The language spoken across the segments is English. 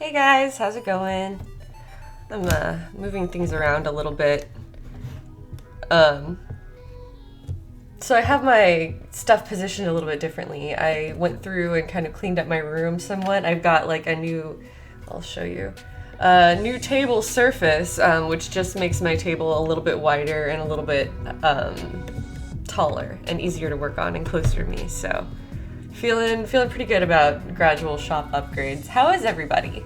Hey guys, how's it going? I'm moving things around a little bit. So I have my stuff positioned a little bit differently. I went through and kind of cleaned up my room somewhat. I've got like a new, I'll show you, new table surface, which just makes my table a little bit wider and a little bit taller and easier to work on and closer to me. So feeling pretty good about gradual shop upgrades. How is everybody?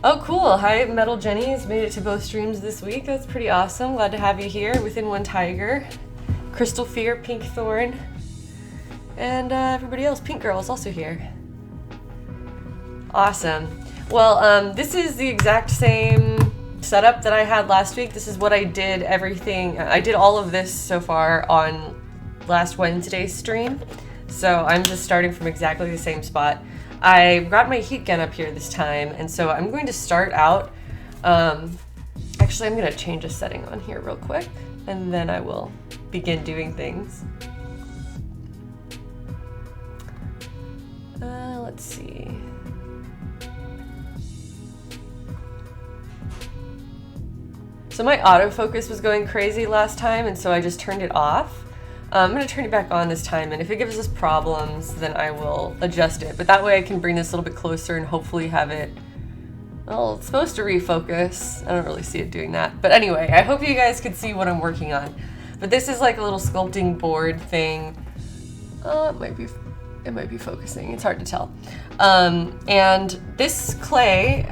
Oh, cool. Hi, Metal Jenny's made it to both streams this week. That's pretty awesome. Glad to have you here. Within One Tiger, Crystal Fear, Pink Thorn, and everybody else. Pink Girl is also here. Awesome. Well, this is the exact same setup that I had last week. This is what I did I did all of this so far on last Wednesday's stream. So I'm just starting from exactly the same spot. I got my heat gun up here this time, and so I'm going to start out, actually I'm going to change a setting on here real quick, and then I will begin doing things. Let's see. So my autofocus was going crazy last time, and so I just turned it off. I'm going to turn it back on this time, and if it gives us problems, then I will adjust it. But that way I can bring this a little bit closer and hopefully have it, well, it's supposed to refocus. I don't really see it doing that. But anyway, I hope you guys could see what I'm working on. But this is like a little sculpting board thing. It might be focusing. It's hard to tell. And this clay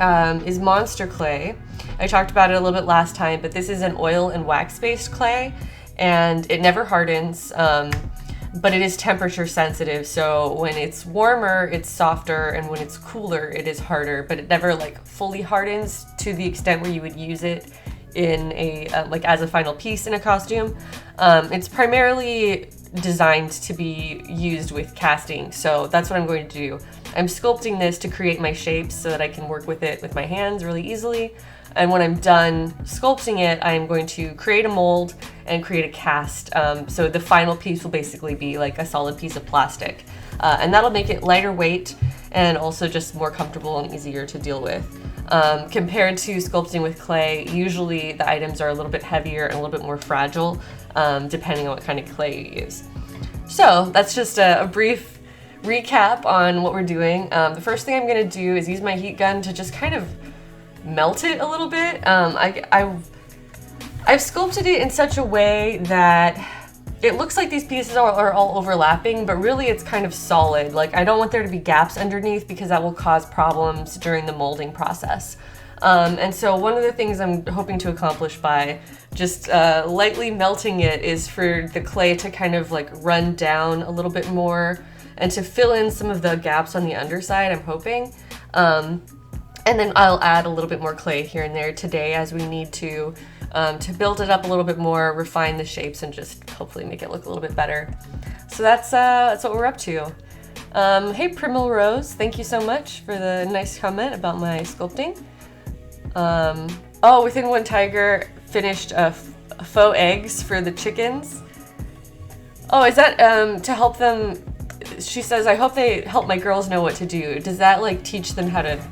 is monster clay. I talked about it a little bit last time, but this is an oil and wax-based clay. And it never hardens, but it is temperature sensitive. So when it's warmer, it's softer, and when it's cooler, it is harder, but it never like fully hardens to the extent where you would use it in a, like as a final piece in a costume. It's primarily designed to be used with casting. So that's what I'm going to do. I'm sculpting this to create my shapes so that I can work with it with my hands really easily. And when I'm done sculpting it, I'm going to create a mold and create a cast. So the final piece will basically be like a solid piece of plastic. And that'll make it lighter weight and also just more comfortable and easier to deal with. Compared to sculpting with clay, usually the items are a little bit heavier and a little bit more fragile, depending on what kind of clay you use. So that's just a brief recap on what we're doing. The first thing I'm gonna do is use my heat gun to just kind of melt it a little bit. I've sculpted it in such a way that it looks like these pieces are all overlapping, but really it's kind of solid. Like I don't want there to be gaps underneath because that will cause problems during the molding process. And so one of the things I'm hoping to accomplish by just lightly melting it is for the clay to kind of like run down a little bit more and to fill in some of the gaps on the underside, I'm hoping. And then I'll add a little bit more clay here and there today as we need to build it up a little bit more, refine the shapes, and just hopefully make it look a little bit better. So that's what we're up to. Hey Primel Rose, thank you so much for the nice comment about my sculpting. Oh, Within One Tiger finished faux eggs for the chickens. Oh, is that to help them? She says, I hope they help my girls know what to do. Does that like teach them how to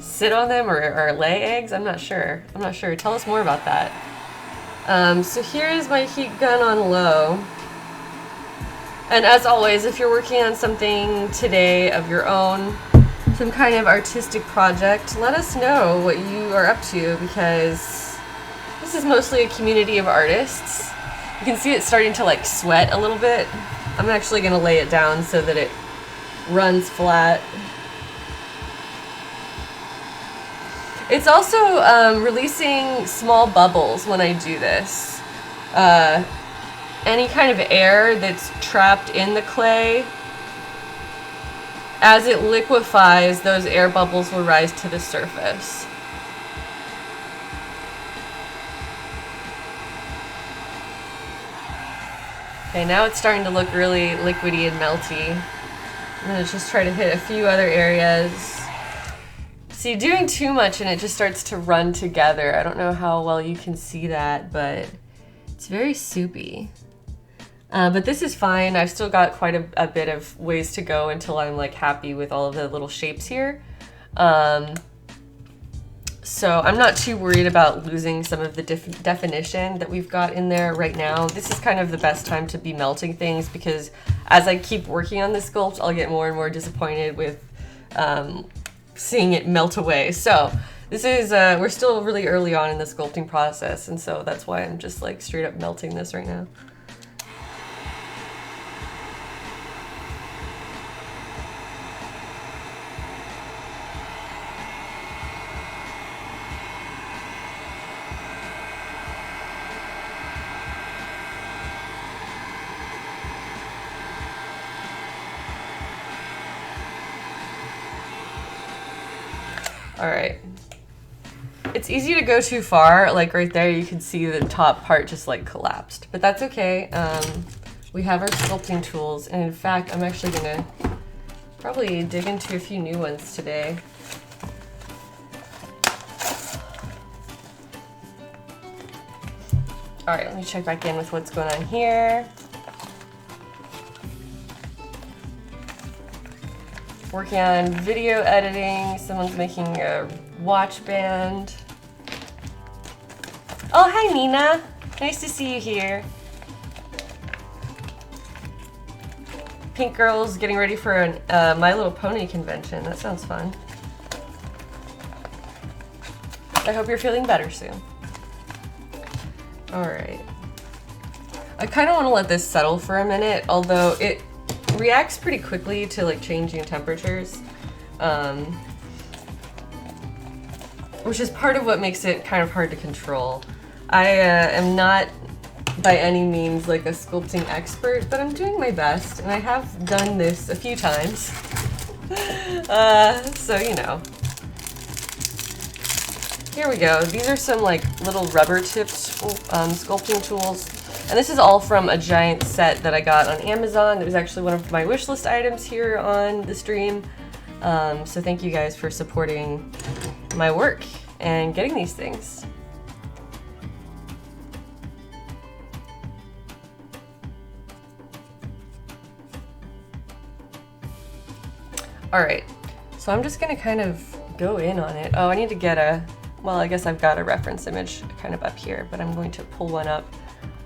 sit on them or lay eggs? I'm not sure. Tell us more about that. So here's my heat gun on low. And as always, if you're working on something today of your own, some kind of artistic project, let us know what you are up to, because this is mostly a community of artists. You can see it starting to like sweat a little bit. I'm actually gonna lay it down so that it runs flat. It's also releasing small bubbles when I do this. Any kind of air that's trapped in the clay, as it liquefies, those air bubbles will rise to the surface. Okay, now it's starting to look really liquidy and melty. I'm gonna just try to hit a few other areas. See, doing too much and it just starts to run together. I don't know how well you can see that, but it's very soupy. But this is fine. I've still got quite a bit of ways to go until I'm like happy with all of the little shapes here. So I'm not too worried about losing some of the definition that we've got in there right now. This is kind of the best time to be melting things because as I keep working on this sculpt, I'll get more and more disappointed with seeing it melt away. So this is, we're still really early on in the sculpting process, and so that's why I'm just like straight up melting this right now. All right. It's easy to go too far. Like right there, you can see the top part just like collapsed, but that's okay. We have our sculpting tools, and in fact, I'm actually gonna probably dig into a few new ones today. All right, let me check back in with what's going on here. Working on video editing. Someone's making a watch band. Oh, hi Nina. Nice to see you here. Pink Girl's getting ready for an My Little Pony convention. That sounds fun. I hope you're feeling better soon. All right. I kind of want to let this settle for a minute, although it reacts pretty quickly to like changing temperatures, which is part of what makes it kind of hard to control. I am not by any means like a sculpting expert, but I'm doing my best, and I have done this a few times. So you know. Here we go. These are some like little rubber tipped sculpting tools. And this is all from a giant set that I got on Amazon. It was actually one of my wish list items here on the stream. So thank you guys for supporting my work and getting these things. All right, so I'm just gonna kind of go in on it. Oh, I need to get a, well, I guess I've got a reference image kind of up here, but I'm going to pull one up.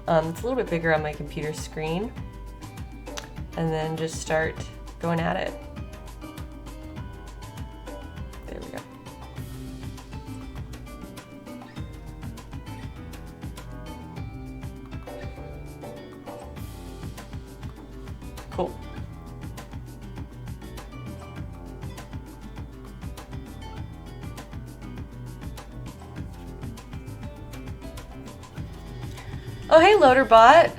It's a little bit bigger on my computer screen, and then just start going at it. There we go. Cool. Oh, hey, LotR bot.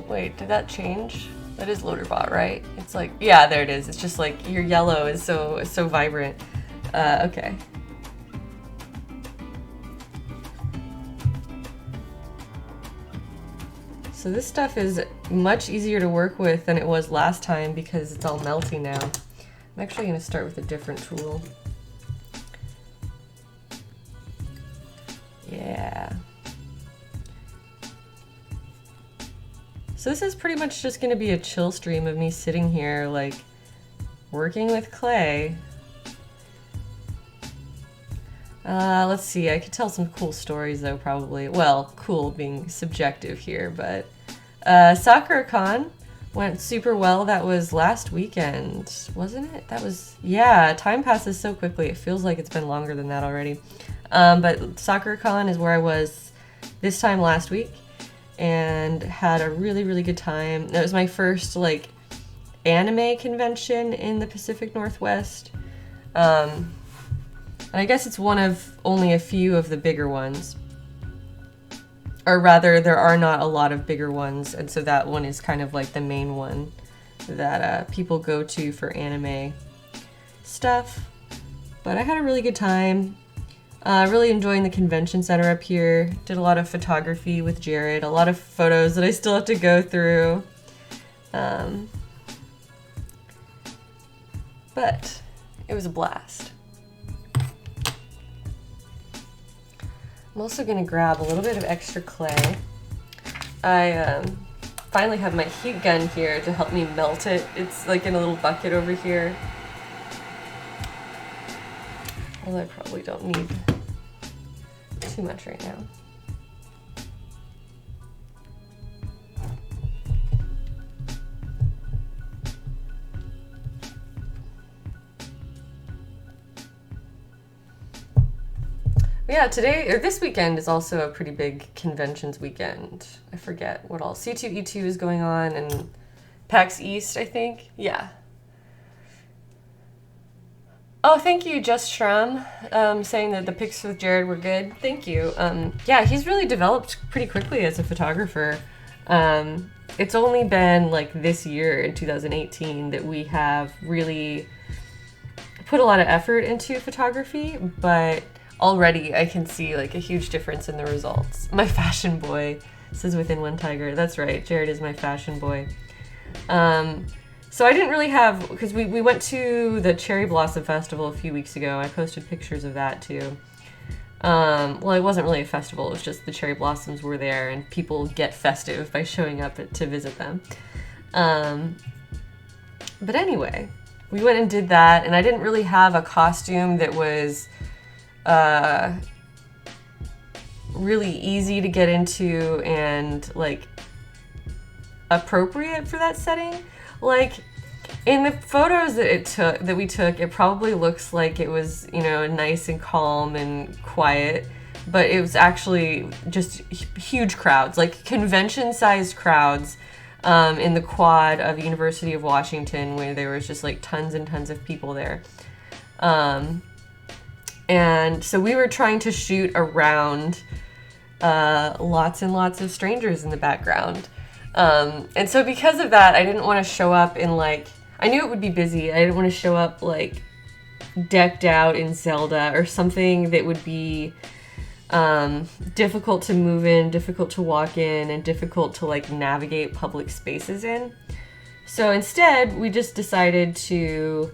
Wait, did that change? That is LotR bot, right? It's like, yeah, there it is. It's just like your yellow is so vibrant. Okay. So this stuff is much easier to work with than it was last time because it's all melty now. I'm actually going to start with a different tool. Yeah. So this is pretty much just going to be a chill stream of me sitting here, like, working with clay. Let's see, I could tell some cool stories though, probably. Well, cool being subjective here, but SakuraCon went super well. That was last weekend, wasn't it? That was, yeah, time passes so quickly. It feels like it's been longer than that already. But SakuraCon is where I was this time last week and had a really, really good time. That was my first, like, anime convention in the Pacific Northwest. And I guess it's one of only a few of the bigger ones. Or rather, there are not a lot of bigger ones, and so that one is kind of like the main one that people go to for anime stuff. But I had a really good time. Really enjoying the convention center up here. Did a lot of photography with Jared, a lot of photos that I still have to go through. But it was a blast. I'm also gonna grab a little bit of extra clay. I finally have my heat gun here to help me melt it. It's like in a little bucket over here. Although I probably don't need too much right now. Yeah, today, or this weekend, is also a pretty big conventions weekend. I forget what all. C2E2 is going on, and PAX East, I think. Yeah. Oh, thank you, Just Shram, saying that the pics with Jared were good. Thank you. Yeah, he's really developed pretty quickly as a photographer. It's only been like this year, in 2018, that we have really put a lot of effort into photography, but already I can see like a huge difference in the results. My fashion boy says Within One Tiger. That's right, Jared is my fashion boy. So I didn't really have, because we went to the Cherry Blossom Festival a few weeks ago. I posted pictures of that too. Well, it wasn't really a festival, it was just the cherry blossoms were there and people get festive by showing up to visit them. But anyway, we went and did that, and I didn't really have a costume that was really easy to get into and like appropriate for that setting. Like in the photos that we took, it probably looks like it was, you know, nice and calm and quiet, but it was actually just huge crowds, like convention-sized crowds, in the quad of University of Washington, where there was just like tons and tons of people there. And so we were trying to shoot around lots and lots of strangers in the background. And so because of that, I didn't want to show up in like, I knew it would be busy. I didn't want to show up like decked out in Zelda or something that would be difficult to move in, difficult to walk in, and difficult to like navigate public spaces in. So instead, we just decided to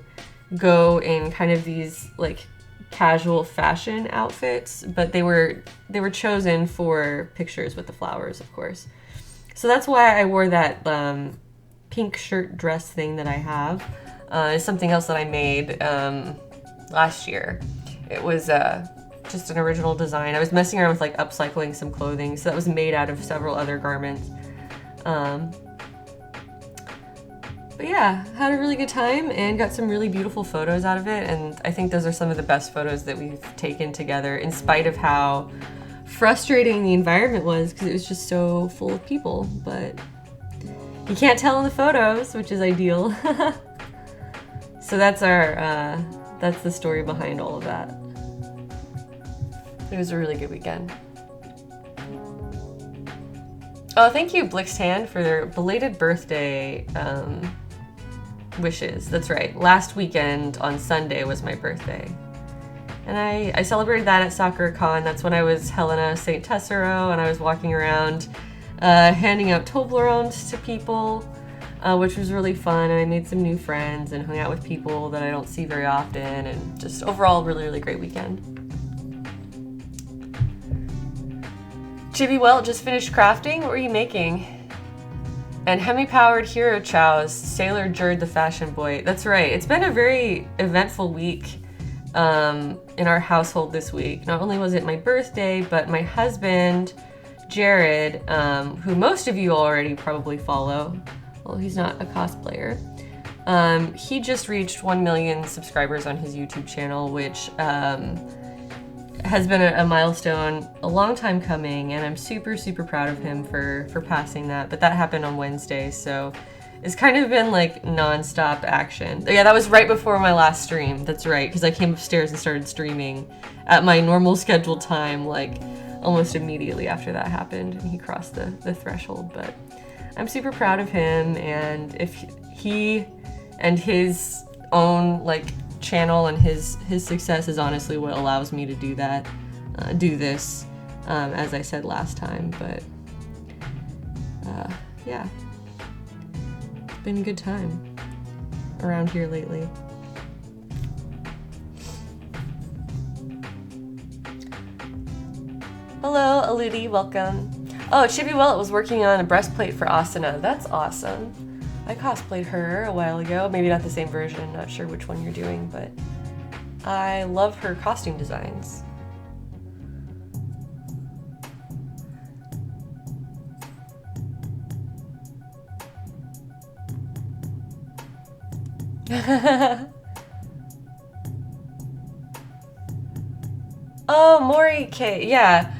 go in kind of these like casual fashion outfits, but they were chosen for pictures with the flowers, of course. So that's why I wore that pink shirt dress thing that I have. It's something else that I made last year. It was just an original design. I was messing around with like upcycling some clothing, so that was made out of several other garments. But yeah, had a really good time and got some really beautiful photos out of it, and I think those are some of the best photos that we've taken together, in spite of how frustrating the environment was, because it was just so full of people. But you can't tell in the photos, which is ideal. So that's the story behind all of that. It was a really good weekend. Oh, thank you, Blixhand, for their belated birthday wishes. That's right. Last weekend on Sunday was my birthday. And I celebrated that at SoccerCon. That's when I was Helena St. Tessero, and I was walking around handing out Toblerones to people, which was really fun. And I made some new friends and hung out with people that I don't see very often, and just overall really, really great weekend. Chibi Welt just finished crafting. What were you making? And Hemi-powered Hero Chow's Sailor Jerd the Fashion Boy. That's right. It's been a very eventful week in our household this week. Not only was it my birthday, but my husband, Jared, who most of you already probably follow. Well, he's not a cosplayer. He just reached 1 million subscribers on his YouTube channel, which has been a milestone, a long time coming, and I'm super, super proud of him for passing that. But that happened on Wednesday, so it's kind of been like non-stop action. Yeah, that was right before my last stream. That's right, because I came upstairs and started streaming at my normal scheduled time, like almost immediately after that happened, and he crossed the threshold. But I'm super proud of him, and if he and his own like channel and his success is honestly what allows me to do that, do this, as I said last time. But yeah, it's been a good time around here lately. Hello, Aludi, welcome. Oh, Chibi Willet was working on a breastplate for Asuna. That's awesome. I cosplayed her a while ago. Maybe not the same version, not sure which one you're doing, but I love her costume designs. Oh, Mori K, yeah.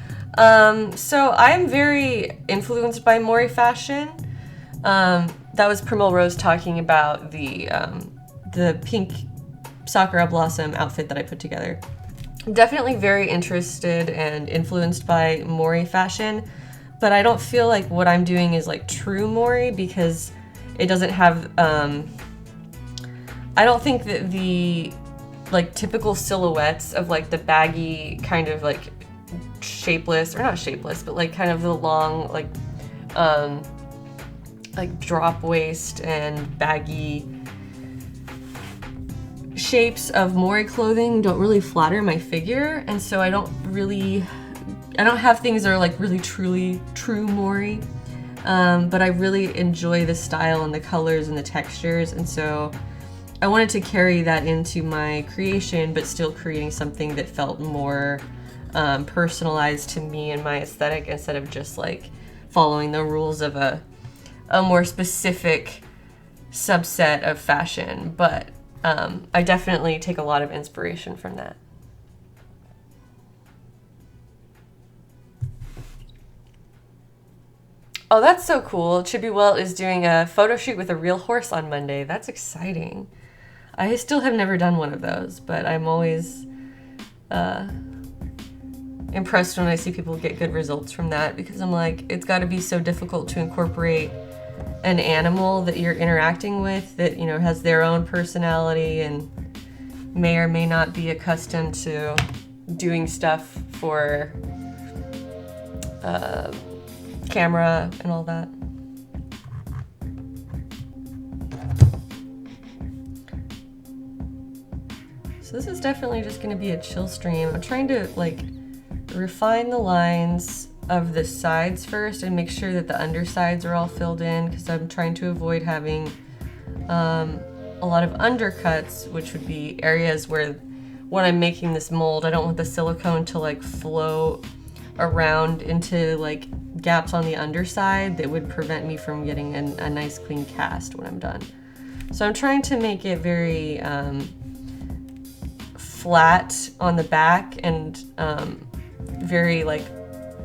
So I'm very influenced by Mori fashion. That was Primal Rose talking about the pink Sakura Blossom outfit that I put together. I'm definitely very interested and influenced by Mori fashion, but I don't feel like what I'm doing is like true Mori because it doesn't have, I don't think that the like typical silhouettes of like the baggy kind of like shapeless, or not shapeless, but like kind of the long like drop waist and baggy shapes of Mori clothing don't really flatter my figure, and so I don't have things that are like really truly true Mori, but I really enjoy the style and the colors and the textures, and so I wanted to carry that into my creation, but still creating something that felt more personalized to me and my aesthetic instead of just like following the rules of a more specific subset of fashion. But I definitely take a lot of inspiration from that. Oh, that's so cool. Chibi Well is doing a photo shoot with a real horse on Monday. That's exciting. I still have never done one of those, but I'm always impressed when I see people get good results from that, because I'm like, it's got to be so difficult to incorporate an animal that you're interacting with that, you know, has their own personality and may or may not be accustomed to doing stuff for camera and all that. So this is definitely just going to be a chill stream. I'm trying to like refine the lines of the sides first and make sure that the undersides are all filled in, because I'm trying to avoid having a lot of undercuts, which would be areas where when I'm making this mold, I don't want the silicone to like flow around into like gaps on the underside that would prevent me from getting a nice clean cast when I'm done. So I'm trying to make it very flat on the back and very like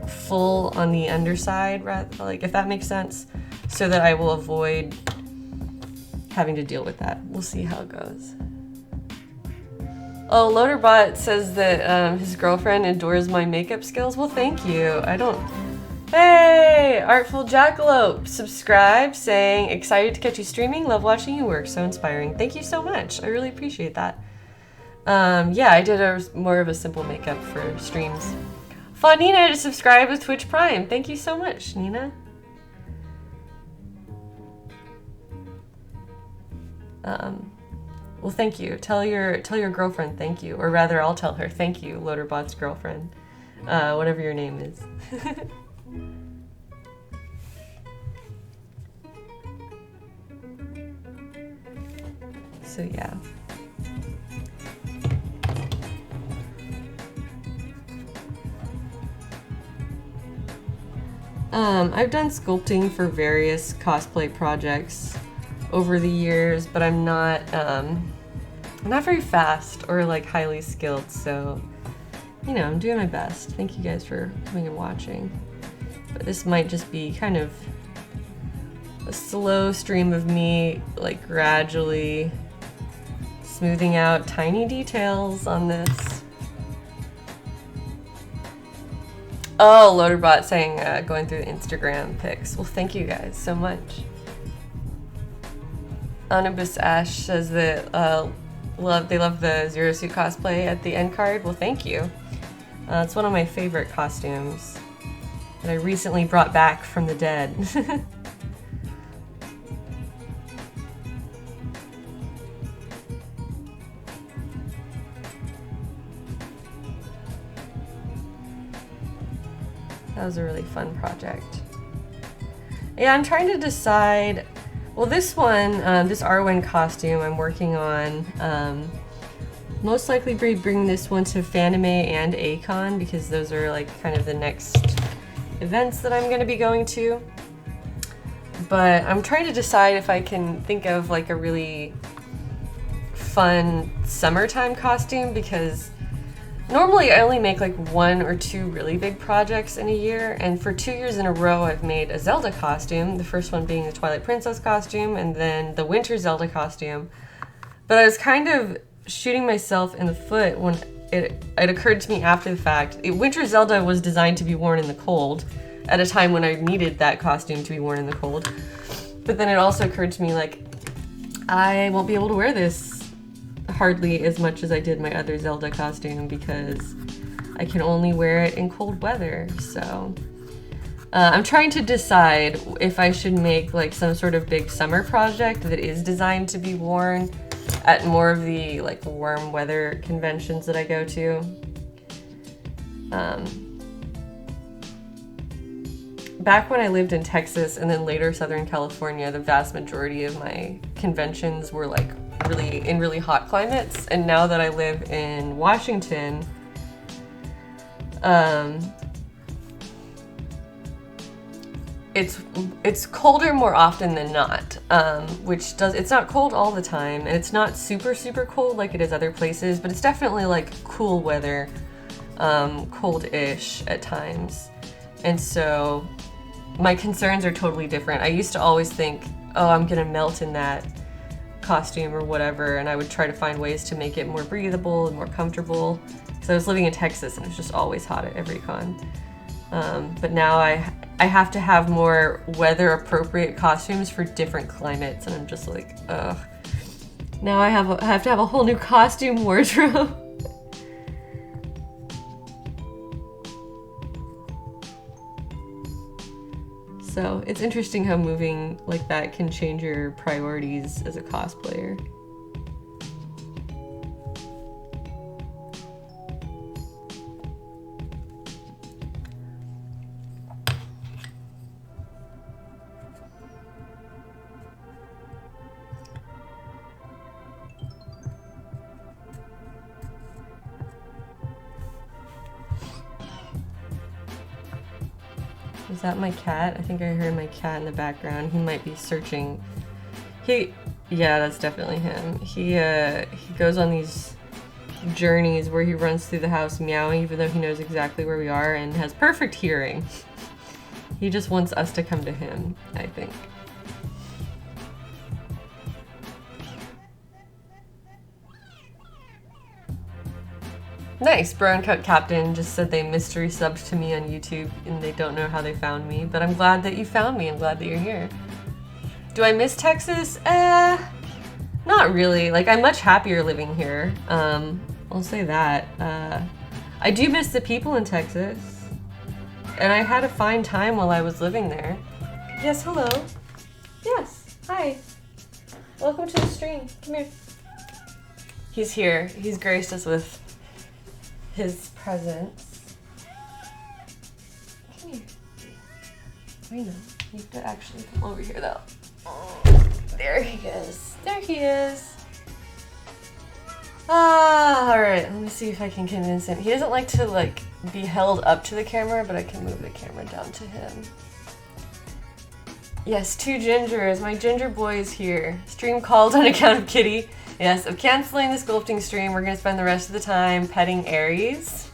full on the underside, rather, like, if that makes sense, so that I will avoid having to deal with that. We'll see how it goes. Oh, LotRBot says that his girlfriend adores my makeup skills. Well, thank you. I don't... Hey, Artful Jackalope, subscribe, saying, excited to catch you streaming, love watching you work, so inspiring. Thank you so much. I really appreciate that. Yeah, I did more of a simple makeup for streams. Fun Nina to subscribe with Twitch Prime. Thank you so much, Nina. Well, thank you. Tell your girlfriend thank you, or rather, I'll tell her thank you, LotRBot's girlfriend, whatever your name is. So yeah. I've done sculpting for various cosplay projects over the years, but I'm not very fast or like highly skilled, so you know, I'm doing my best. Thank you guys for coming and watching. But this might just be kind of a slow stream of me like gradually smoothing out tiny details on this. Oh, LotRBot saying going through the Instagram pics. Well, thank you guys so much. Onibus Ash says that they love the Zero Suit cosplay at the end card. Well, thank you. It's one of my favorite costumes that I recently brought back from the dead. That was a really fun project. Yeah, I'm trying to decide. Well, this one, this Arwen costume I'm working on, most likely bring this one to Fanime and Acon because those are like kind of the next events that I'm going to be going to. But I'm trying to decide if I can think of like a really fun summertime costume because normally I only make like 1 or 2 really big projects in a year, and for 2 years in a row I've made a Zelda costume, the first one being the Twilight Princess costume and then the Winter Zelda costume. But I was kind of shooting myself in the foot when it occurred to me after the fact. Winter Zelda was designed to be worn in the cold at a time when I needed that costume to be worn in the cold. But then it also occurred to me like I won't be able to wear this hardly as much as I did my other Zelda costume because I can only wear it in cold weather. So I'm trying to decide if I should make like some sort of big summer project that is designed to be worn at more of the like warm weather conventions that I go to. Back when I lived in Texas and then later Southern California, the vast majority of my conventions were like really hot climates, and now that I live in Washington, it's colder more often than not, it's not cold all the time, and it's not super cold like it is other places, but it's definitely like cool weather, cold-ish at times, and so my concerns are totally different. I used to always think, oh, I'm gonna melt in that costume or whatever, and I would try to find ways to make it more breathable and more comfortable. So I was living in Texas and it was just always hot at every con. But now I have to have more weather appropriate costumes for different climates, and I'm just like, ugh. Now I have to have a whole new costume wardrobe. So it's interesting how moving like that can change your priorities as a cosplayer. Is that my cat? I think I heard my cat in the background. He might be searching. Yeah, that's definitely him. He goes on these journeys where he runs through the house meowing even though he knows exactly where we are and has perfect hearing. He just wants us to come to him, I think. Nice. Brown Coat Captain just said they mystery subbed to me on YouTube and they don't know how they found me, but I'm glad that you found me. I'm glad that you're here. Do I miss Texas? Not really. Like, I'm much happier living here. I'll say that. I do miss the people in Texas, and I had a fine time while I was living there. Yes, hello. Yes, hi. Welcome to the stream. Come here. He's here. He's graced us with his presence. Come here. Wait, no. You have to actually come over here, though. Oh, there he is. There he is. Alright. Let me see if I can convince him. He doesn't like to, like, be held up to the camera, but I can move the camera down to him. Yes, 2 gingers. My ginger boy is here. Stream called on account of Kitty. Yes, I'm canceling the sculpting stream. We're going to spend the rest of the time petting Aries.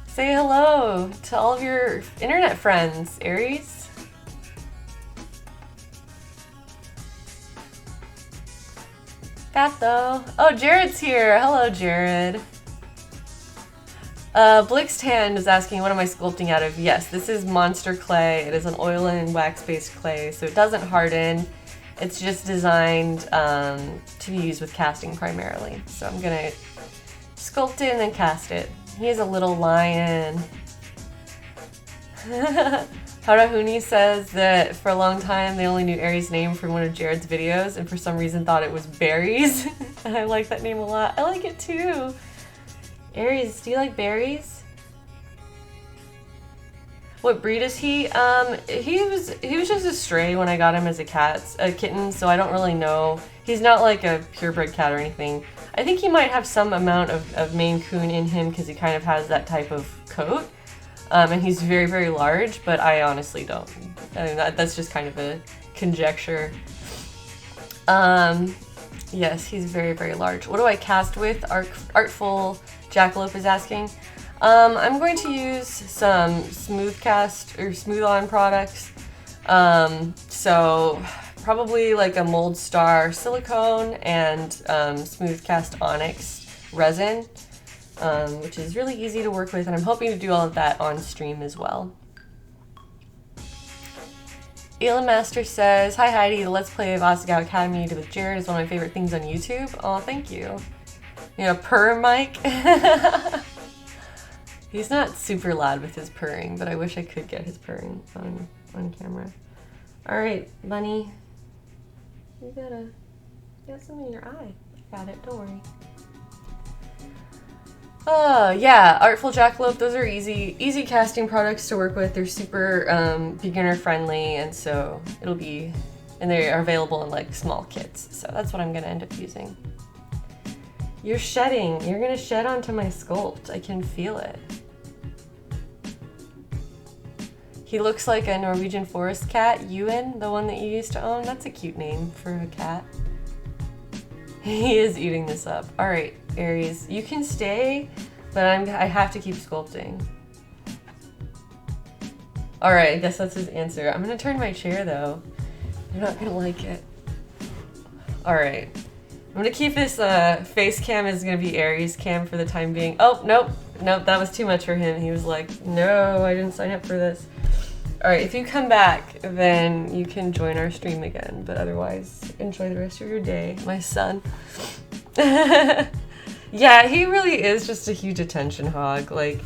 Say hello to all of your internet friends, Aries. Fat though. Oh, Jared's here. Hello, Jared. Blixthand is asking, what am I sculpting out of? Yes, this is monster clay. It is an oil and wax-based clay, so it doesn't harden. It's just designed to be used with casting primarily. So I'm gonna sculpt it and then cast it. He is a little lion. Harahuni says that for a long time they only knew Aries' name from one of Jared's videos and for some reason thought it was berries. And I like that name a lot. I like it too. Aries, do you like berries? What breed is he? He was just a stray when I got him as a kitten, so I don't really know. He's not like a purebred cat or anything. I think he might have some amount of Maine Coon in him because he kind of has that type of coat. And he's very, very large, but I honestly don't. I mean, that's just kind of a conjecture. Yes, he's very, very large. What do I cast with? Artful Jackalope is asking. I'm going to use some smooth cast or smooth on products. So probably like a Mold Star silicone and smooth cast onyx resin, which is really easy to work with, and I'm hoping to do all of that on stream as well. Elam Master says, "Hi Heidi, the Let's Play of Osagao Academy with Jared is one of my favorite things on YouTube." Oh, thank you. You know, purr Mike. He's not super loud with his purring, but I wish I could get his purring on camera. All right, Bunny. You got something in your eye. I got it, don't worry. Yeah, Artful Jackalope, those are easy casting products to work with. They're super beginner friendly, and so and they are available in like small kits. So that's what I'm gonna end up using. You're shedding. You're gonna shed onto my sculpt. I can feel it. He looks like a Norwegian forest cat, Ewan, the one that you used to own. That's a cute name for a cat. He is eating this up. All right, Aries, you can stay, but I have to keep sculpting. All right, I guess that's his answer. I'm gonna turn my chair though. You're not gonna like it. All right, I'm gonna keep this face cam is gonna be Aries cam for the time being. Oh, nope, that was too much for him. He was like, no, I didn't sign up for this. All right, if you come back, then you can join our stream again, but otherwise, enjoy the rest of your day, my son. Yeah, he really is just a huge attention hog. Like,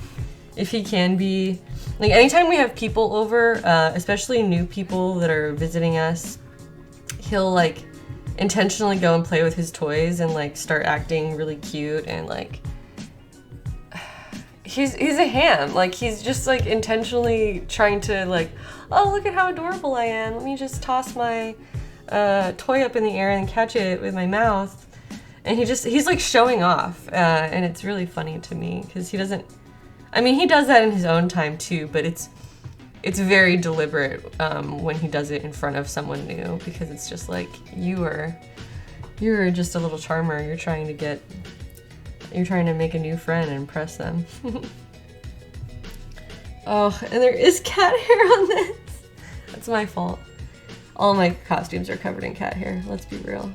if he can be, like, anytime we have people over, especially new people that are visiting us, he'll, like, intentionally go and play with his toys and, like, start acting really cute and, like, he's a ham. Like, he's just like intentionally trying to like, oh, look at how adorable I am. Let me just toss my toy up in the air and catch it with my mouth. And he's like showing off. And it's really funny to me because he doesn't, I mean, he does that in his own time too, but it's very deliberate when he does it in front of someone new, because it's just like, you're just a little charmer. You're trying to make a new friend and impress them. Oh, and there is cat hair on this. That's my fault. All my costumes are covered in cat hair, let's be real.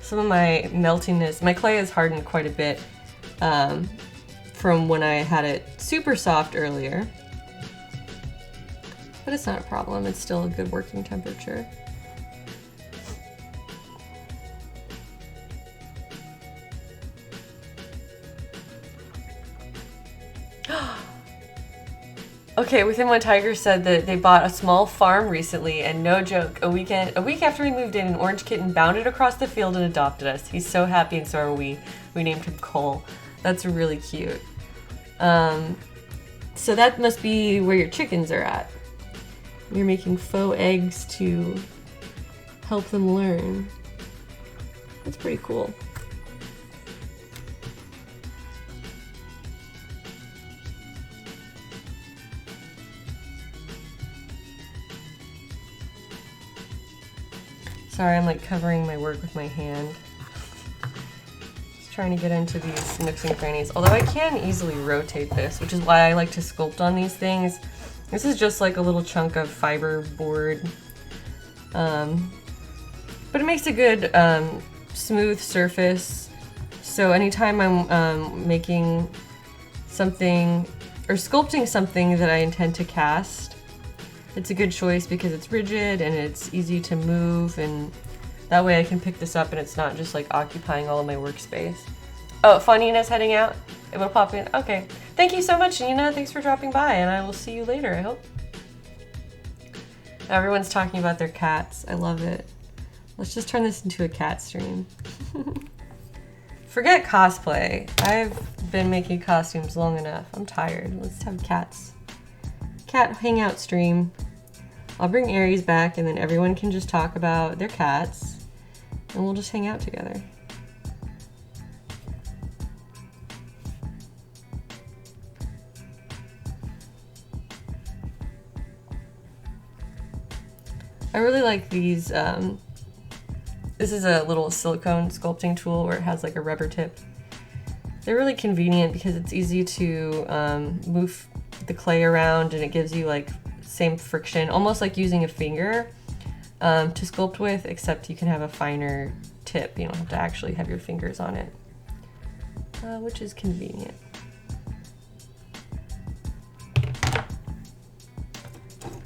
Some of my meltiness, my clay has hardened quite a bit from when I had it super soft earlier. But it's not a problem, it's still a good working temperature. Okay, Within One Tiger said that they bought a small farm recently, and no joke, a week after we moved in, an orange kitten bounded across the field and adopted us. He's so happy, and so are we. We named him Cole. That's really cute. So that must be where your chickens are at. You're making faux eggs to help them learn. That's pretty cool. Sorry, I'm like covering my work with my hand. Just trying to get into these nooks and crannies. Although I can easily rotate this, which is why I like to sculpt on these things. This is just like a little chunk of fiber board. But it makes a good smooth surface. So anytime I'm making something or sculpting something that I intend to cast, it's a good choice because it's rigid and it's easy to move, and that way I can pick this up and it's not just like occupying all of my workspace. Oh, Fonina's heading out. It will pop in. Okay. Thank you so much, Nina. Thanks for dropping by, and I will see you later, I hope. Everyone's talking about their cats. I love it. Let's just turn this into a cat stream. Forget cosplay. I've been making costumes long enough. I'm tired. Let's have cats. Cat hangout stream. I'll bring Aries back and then everyone can just talk about their cats and we'll just hang out together. I really like these. This is a little silicone sculpting tool where it has like a rubber tip. They're really convenient because it's easy to move the clay around and it gives you like same friction, almost like using a finger to sculpt with, except you can have a finer tip. You don't have to actually have your fingers on it, which is convenient.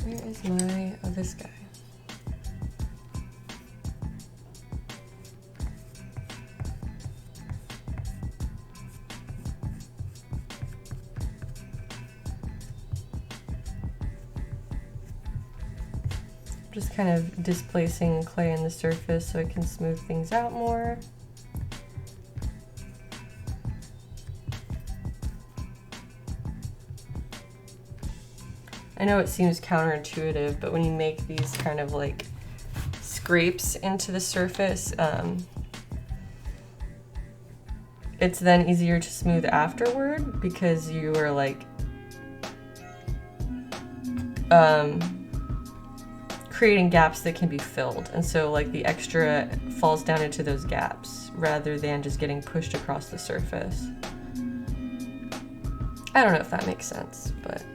Where is my, oh, this guy. Just kind of displacing clay on the surface so I can smooth things out more. I know it seems counterintuitive, but when you make these kind of like scrapes into the surface, it's then easier to smooth afterward because you are like creating gaps that can be filled, and so like the extra falls down into those gaps rather than just getting pushed across the surface. I don't know if that makes sense, but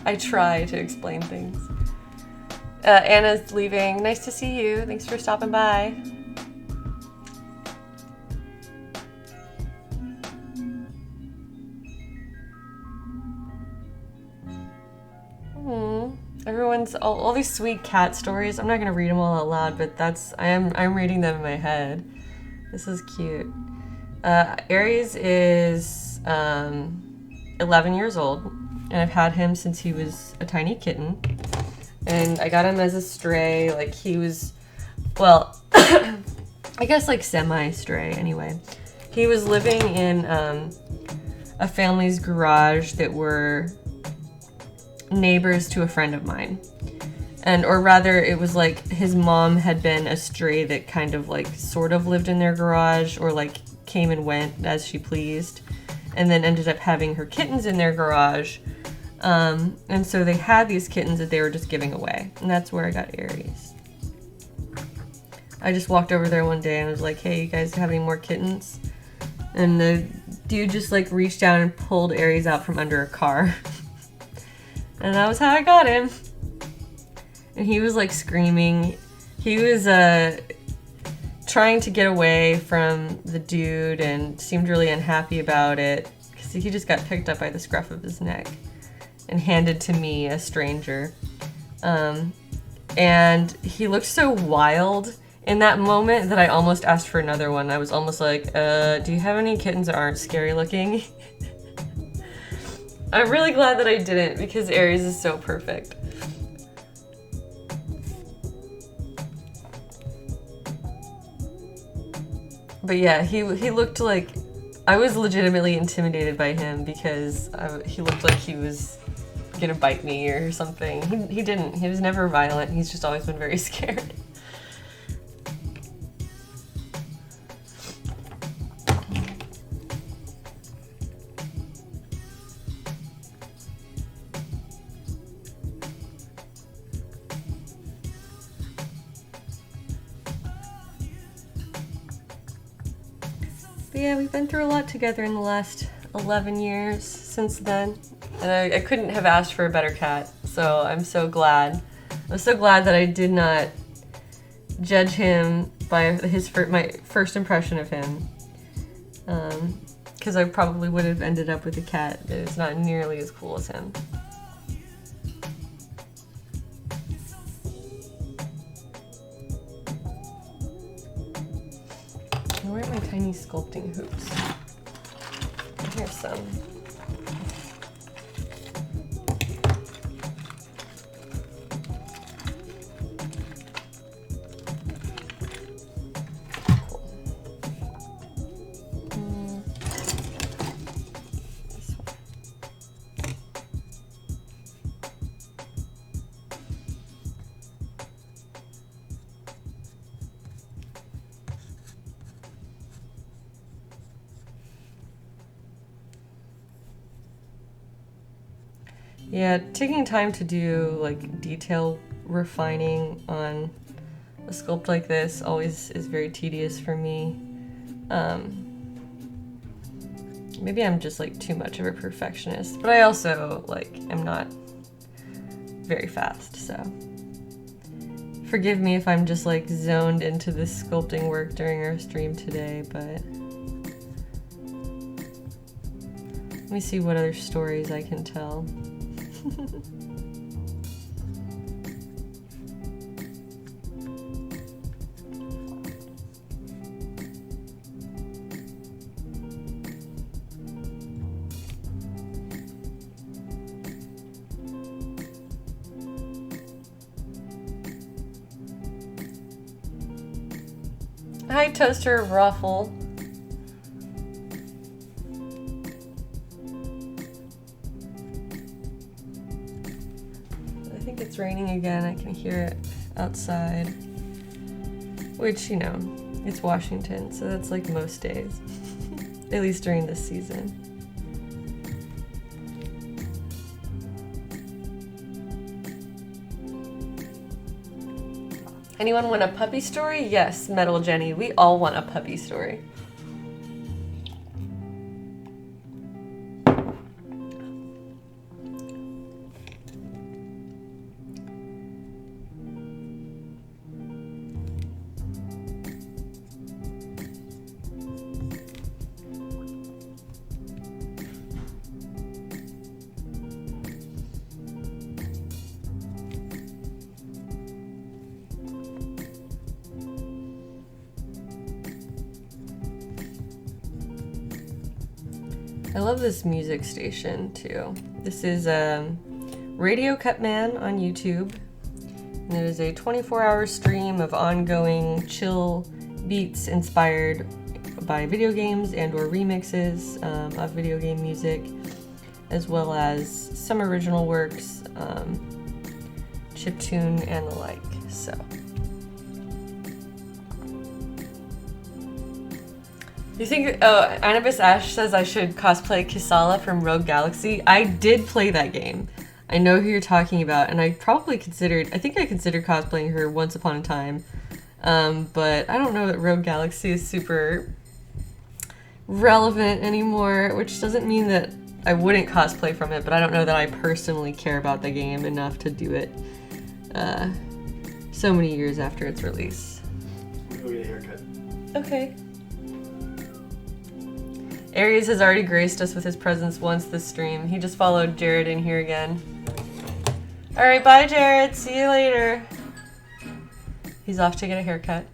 I try to explain things. Anna's leaving. Nice to see you. Thanks for stopping by. Everyone's all these sweet cat stories. I'm not gonna read them all out loud, but I'm reading them in my head. This is cute. Aries is 11 years old, and I've had him since he was a tiny kitten. And I got him as a stray. Like he was, well, I guess like semi-stray anyway. He was living in a family's garage that were neighbors to a friend of mine, or rather it was like his mom had been a stray that kind of like sort of lived in their garage, or like came and went as she pleased, and then ended up having her kittens in their garage, and so they had these kittens that they were just giving away, and that's where I got Aries. I just walked over there one day and was like, hey, you guys have any more kittens? And the dude just like reached down and pulled Aries out from under a car. And that was how I got him. And he was like screaming. He was trying to get away from the dude and seemed really unhappy about it because he just got picked up by the scruff of his neck and handed to me, a stranger. And he looked so wild in that moment that I almost asked for another one. I was almost like, do you have any kittens that aren't scary looking? I'm really glad that I didn't because Aries is so perfect. But yeah, he looked like, I was legitimately intimidated by him because he looked like he was gonna bite me or something. He didn't. He was never violent. He's just always been very scared. But yeah, we've been through a lot together in the last 11 years since then. And I couldn't have asked for a better cat, so I'm so glad. I'm so glad that I did not judge him by my first impression of him. Because I probably would have ended up with a cat that is not nearly as cool as him. Where are my tiny sculpting hoops? Here's some. Yeah, taking time to do like detail refining on a sculpt like this always is very tedious for me. Maybe I'm just like too much of a perfectionist, but I also like am not very fast, so forgive me if I'm just like zoned into this sculpting work during our stream today, but let me see what other stories I can tell. Hi, Toaster Ruffle. I think it's raining again. I can hear it outside. Which, you know, it's Washington, so that's like most days. At least during this season. Anyone want a puppy story? Yes, Metal Jenny. We all want a puppy story. I love this music station too. This is Radio Cutman on YouTube. And it is a 24-hour stream of ongoing chill beats inspired by video games and or remixes of video game music, as well as some original works, chiptune and the like. So you think, oh, Anubis Ash says I should cosplay Kisala from Rogue Galaxy. I did play that game. I know who you're talking about, and I think I considered cosplaying her once upon a time. But I don't know that Rogue Galaxy is super relevant anymore, which doesn't mean that I wouldn't cosplay from it, but I don't know that I personally care about the game enough to do it so many years after its release. Go get a haircut. Okay. Aries has already graced us with his presence once this stream. He just followed Jared in here again. Alright, bye Jared. See you later. He's off to get a haircut.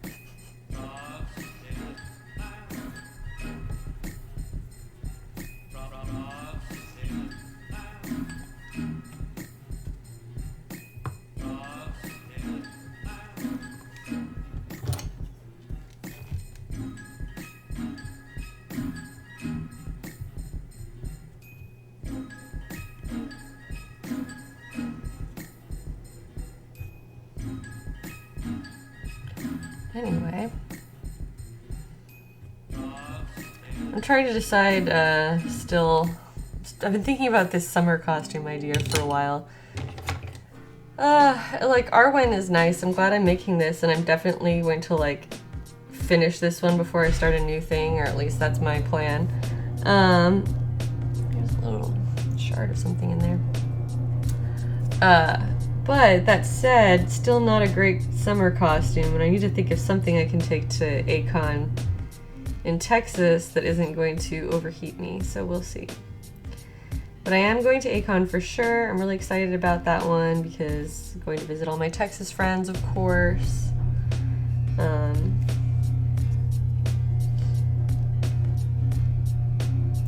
Anyway, I'm trying to decide still. I've been thinking about this summer costume idea for a while. Like Arwen is nice. I'm glad I'm making this, and I'm definitely going to like finish this one before I start a new thing, or at least that's my plan. There's a little shard of something in there. But that said, still not a great summer costume, and I need to think of something I can take to A-Kon in Texas that isn't going to overheat me, so we'll see. But I am going to A-Kon for sure. I'm really excited about that one because I'm going to visit all my Texas friends, of course.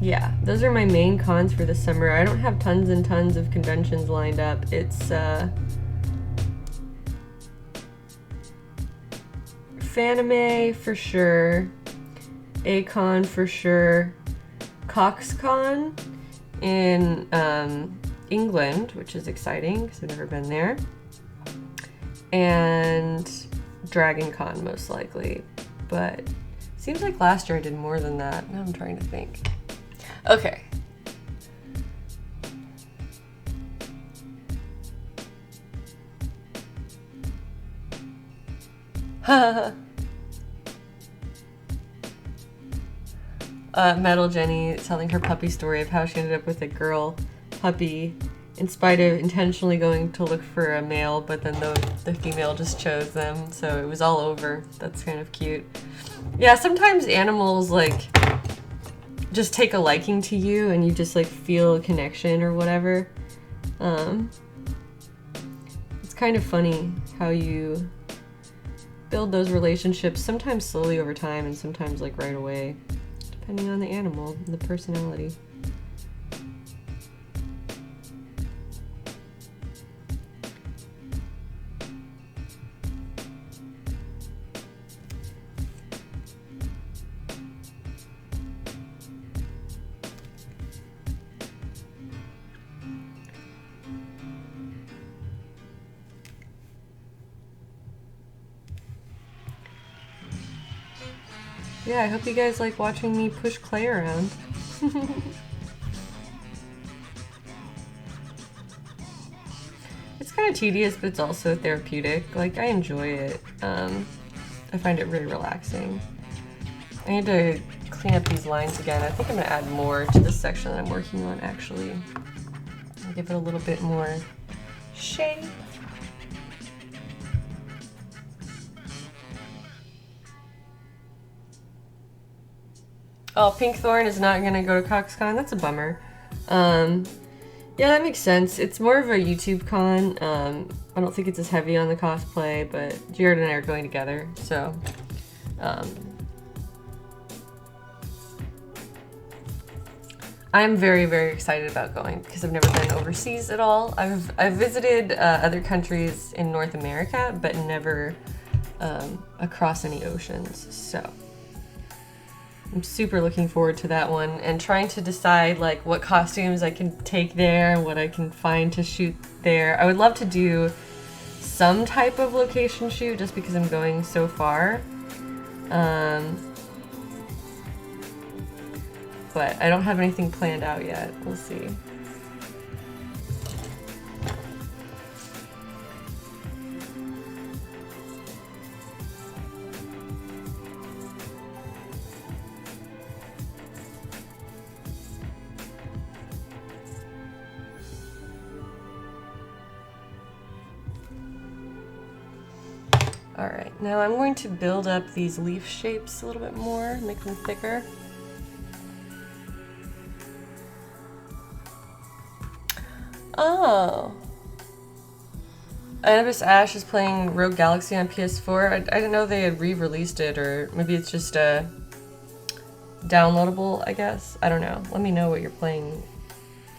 Yeah, those are my main cons for the summer. I don't have tons and tons of conventions lined up. It's Fanime for sure, A-Kon for sure, CoxCon in England, which is exciting because I've never been there, and DragonCon most likely, but seems like last year I did more than that. Now I'm trying to think. Okay. Metal Jenny telling her puppy story of how she ended up with a girl puppy in spite of intentionally going to look for a male, but then the female just chose them, so it was all over. That's kind of cute. Yeah, sometimes animals like just take a liking to you and you just like feel a connection or whatever. It's kind of funny how you build those relationships, sometimes slowly over time and sometimes like right away, depending on the animal and the personality. Yeah, I hope you guys like watching me push clay around. It's kind of tedious, but it's also therapeutic. Like, I enjoy it. I find it really relaxing. I need to clean up these lines again. I think I'm going to add more to this section that I'm working on, actually. I'll give it a little bit more shape. Oh, Pinkthorn is not gonna go to CoxCon. That's a bummer. Yeah, that makes sense. It's more of a YouTube con. I don't think it's as heavy on the cosplay, but Jared and I are going together, so I'm very, very excited about going because I've never been overseas at all. I've visited other countries in North America, but never across any oceans. So I'm super looking forward to that one and trying to decide like what costumes I can take there and what I can find to shoot there. I would love to do some type of location shoot just because I'm going so far. But I don't have anything planned out yet. We'll see. All right, now I'm going to build up these leaf shapes a little bit more, make them thicker. Oh. Anubis Ash is playing Rogue Galaxy on PS4. I didn't know they had re-released it, or maybe it's just downloadable, I guess. I don't know. Let me know what you're playing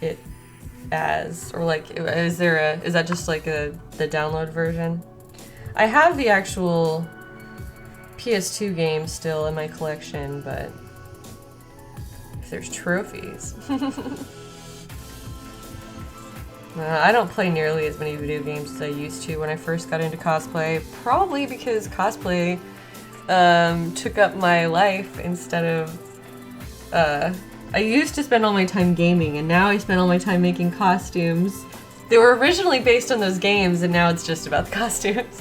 it as, or like, is that just like the download version? I have the actual PS2 game still in my collection, but if there's trophies. I don't play nearly as many video games as I used to when I first got into cosplay, probably because cosplay took up my life instead of... I used to spend all my time gaming, and now I spend all my time making costumes. They were originally based on those games, and now it's just about the costumes.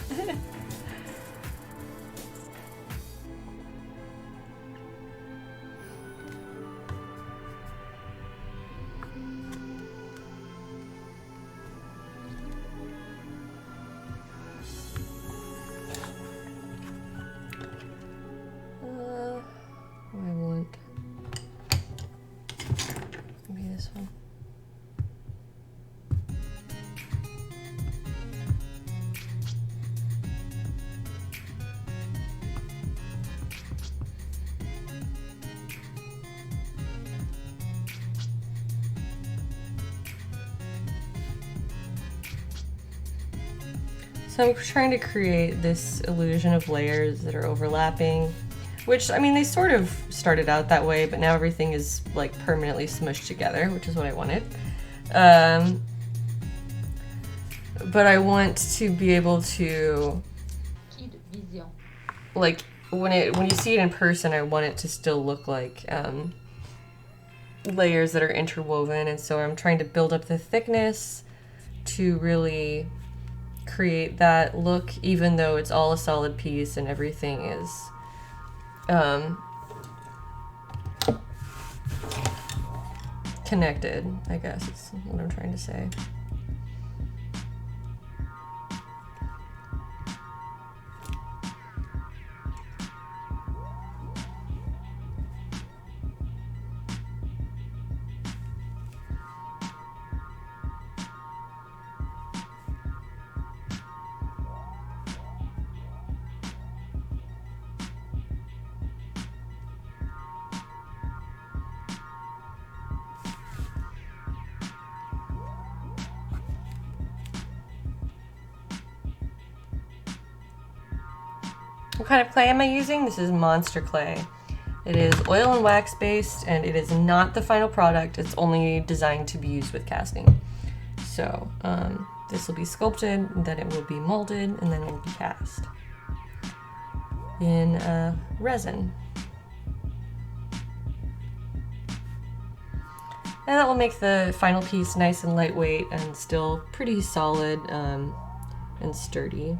So I'm trying to create this illusion of layers that are overlapping, which, I mean, they sort of started out that way, but now everything is like permanently smushed together, which is what I wanted. But I want to be able to, like, when you see it in person, I want it to still look like layers that are interwoven, and so I'm trying to build up the thickness to really create that look, even though it's all a solid piece and everything is connected, I guess is what I'm trying to say. What kind of clay am I using? This is monster clay. It is oil and wax based, and it is not the final product. It's only designed to be used with casting. So this will be sculpted, and then it will be molded, and then it will be cast in resin. And that will make the final piece nice and lightweight and still pretty solid and sturdy.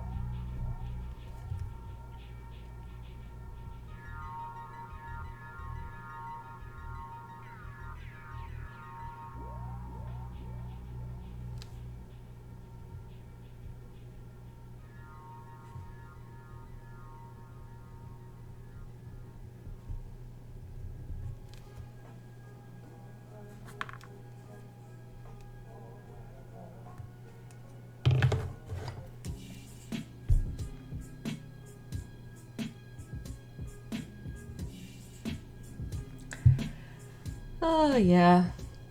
Oh yeah,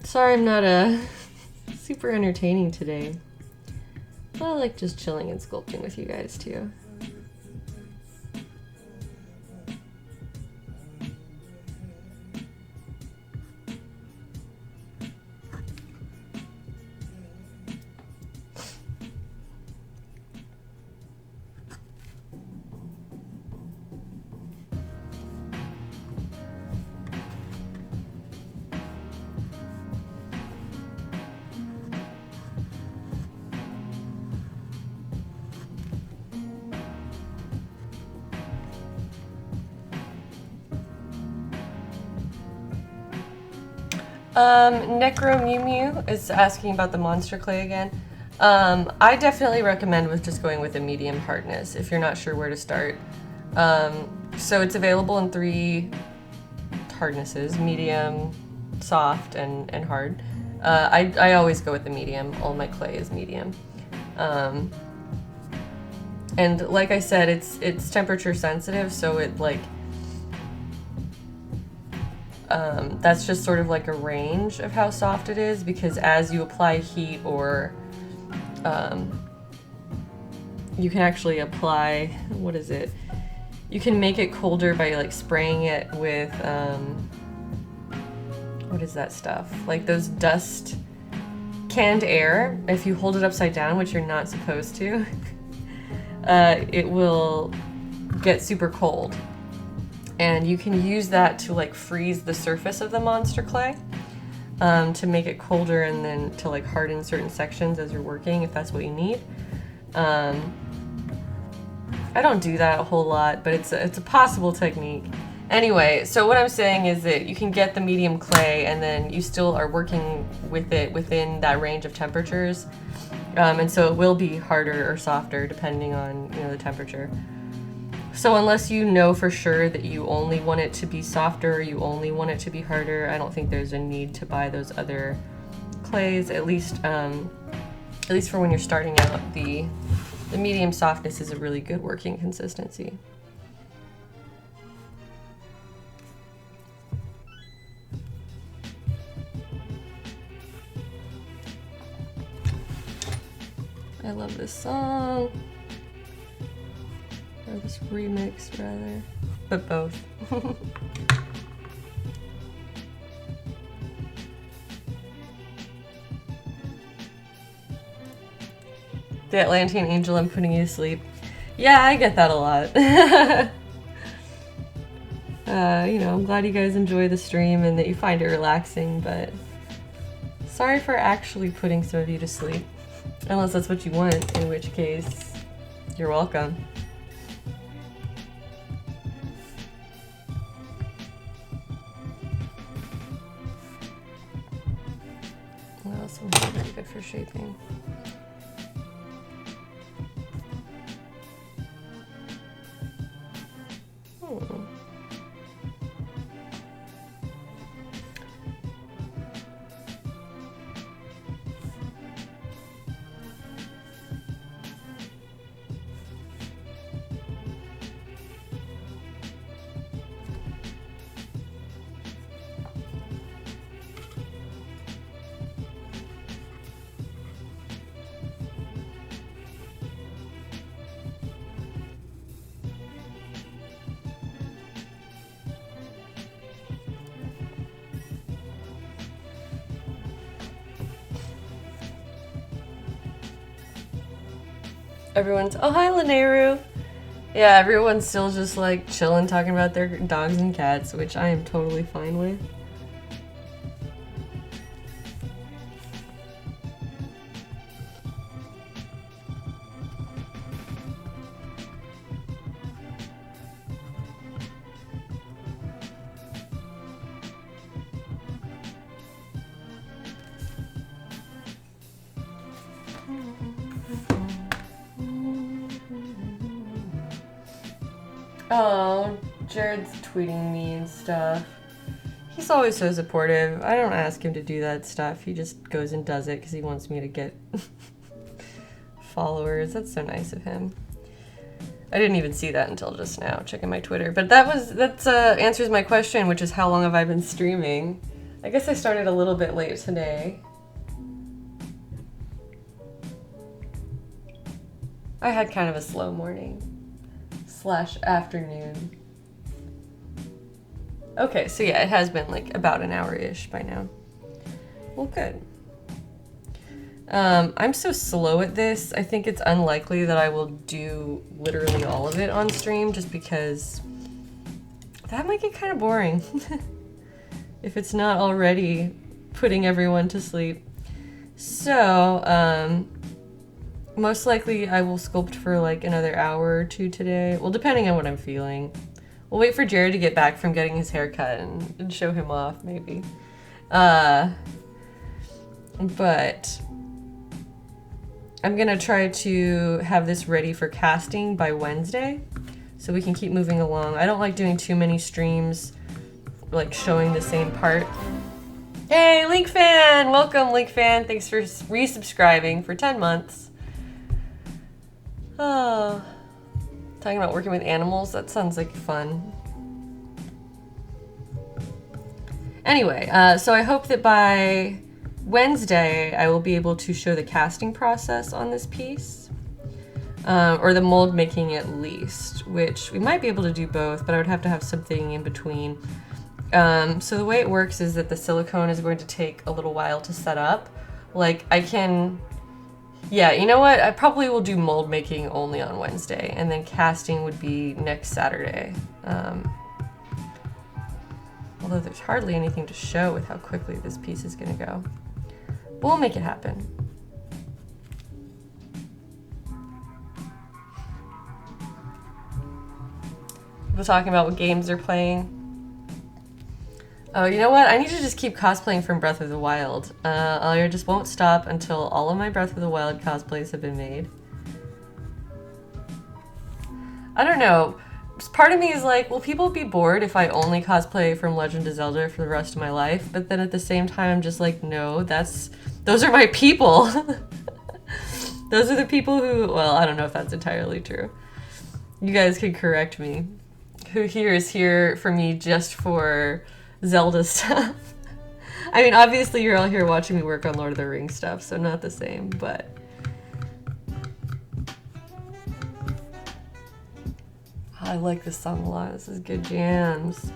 sorry I'm not super entertaining today. But I like just chilling and sculpting with you guys too. Necro Mew Mew is asking about the monster clay again. I definitely recommend with just going with a medium hardness if you're not sure where to start. So it's available in 3 hardnesses: medium, soft, and hard. I always go with the medium. All my clay is medium. And like I said, it's temperature sensitive, so it like that's just sort of like a range of how soft it is, because as you apply heat or you can actually apply, what is it? You can make it colder by like spraying it with, what is that stuff? Like those dust, canned air. If you hold it upside down, which you're not supposed to, it will get super cold. And you can use that to like freeze the surface of the monster clay to make it colder, and then to like harden certain sections as you're working if that's what you need. I don't do that a whole lot, but it's a possible technique. Anyway, so what I'm saying is that you can get the medium clay and then you still are working with it within that range of temperatures. And so it will be harder or softer depending on, you know, the temperature. So unless you know for sure that you only want it to be softer or you only want it to be harder, I don't think there's a need to buy those other clays, at least for when you're starting out. The medium softness is a really good working consistency. I love this song. Or this remix, rather. But both. The Atlantean Angel, I'm putting you to sleep. Yeah, I get that a lot. You know, I'm glad you guys enjoy the stream and that you find it relaxing, but sorry for actually putting some of you to sleep. Unless that's what you want, in which case, you're welcome. What else am I very good for shaping? Everyone's, oh hi Laneru. Yeah, everyone's still just like chilling, talking about their dogs and cats, which I am totally fine with. Oh, Jared's tweeting me and stuff. He's always so supportive. I don't ask him to do that stuff. He just goes and does it because he wants me to get followers. That's so nice of him. I didn't even see that until just now, checking my Twitter. But that answers my question, which is how long have I been streaming? I guess I started a little bit late today. I had kind of a slow morning. / afternoon. Okay, so yeah, it has been like about an hour-ish by now. Well, good. I'm so slow at this, I think it's unlikely that I will do literally all of it on stream, just because that might get kind of boring. If it's not already putting everyone to sleep. So, most likely I will sculpt for like another hour or two today. Well, depending on what I'm feeling. We'll wait for Jared to get back from getting his hair cut and show him off, maybe. But I'm gonna try to have this ready for casting by Wednesday so we can keep moving along. I don't like doing too many streams, like showing the same part. Hey, Link Fan! Welcome, Link Fan. Thanks for resubscribing for 10 months. Oh, talking about working with animals, that sounds like fun. Anyway, so I hope that by Wednesday I will be able to show the casting process on this piece, or the mold making at least, which we might be able to do both, but I would have to have something in between. So the way it works is that the silicone is going to take a little while to set up. Like I can... Yeah, you know what? I probably will do mold making only on Wednesday, and then casting would be next Saturday. Although there's hardly anything to show with how quickly this piece is gonna go. But we'll make it happen. People talking about what games they're playing. Oh, you know what? I need to just keep cosplaying from Breath of the Wild. I just won't stop until all of my Breath of the Wild cosplays have been made. I don't know. Part of me is like, will people be bored if I only cosplay from Legend of Zelda for the rest of my life? But then at the same time, I'm just like, no, those are my people. Those are the people who, well, I don't know if that's entirely true. You guys can correct me. Who here is here for me just for Zelda stuff? I mean, obviously you're all here watching me work on Lord of the Rings stuff, so not the same, but... I like this song a lot. This is good jams.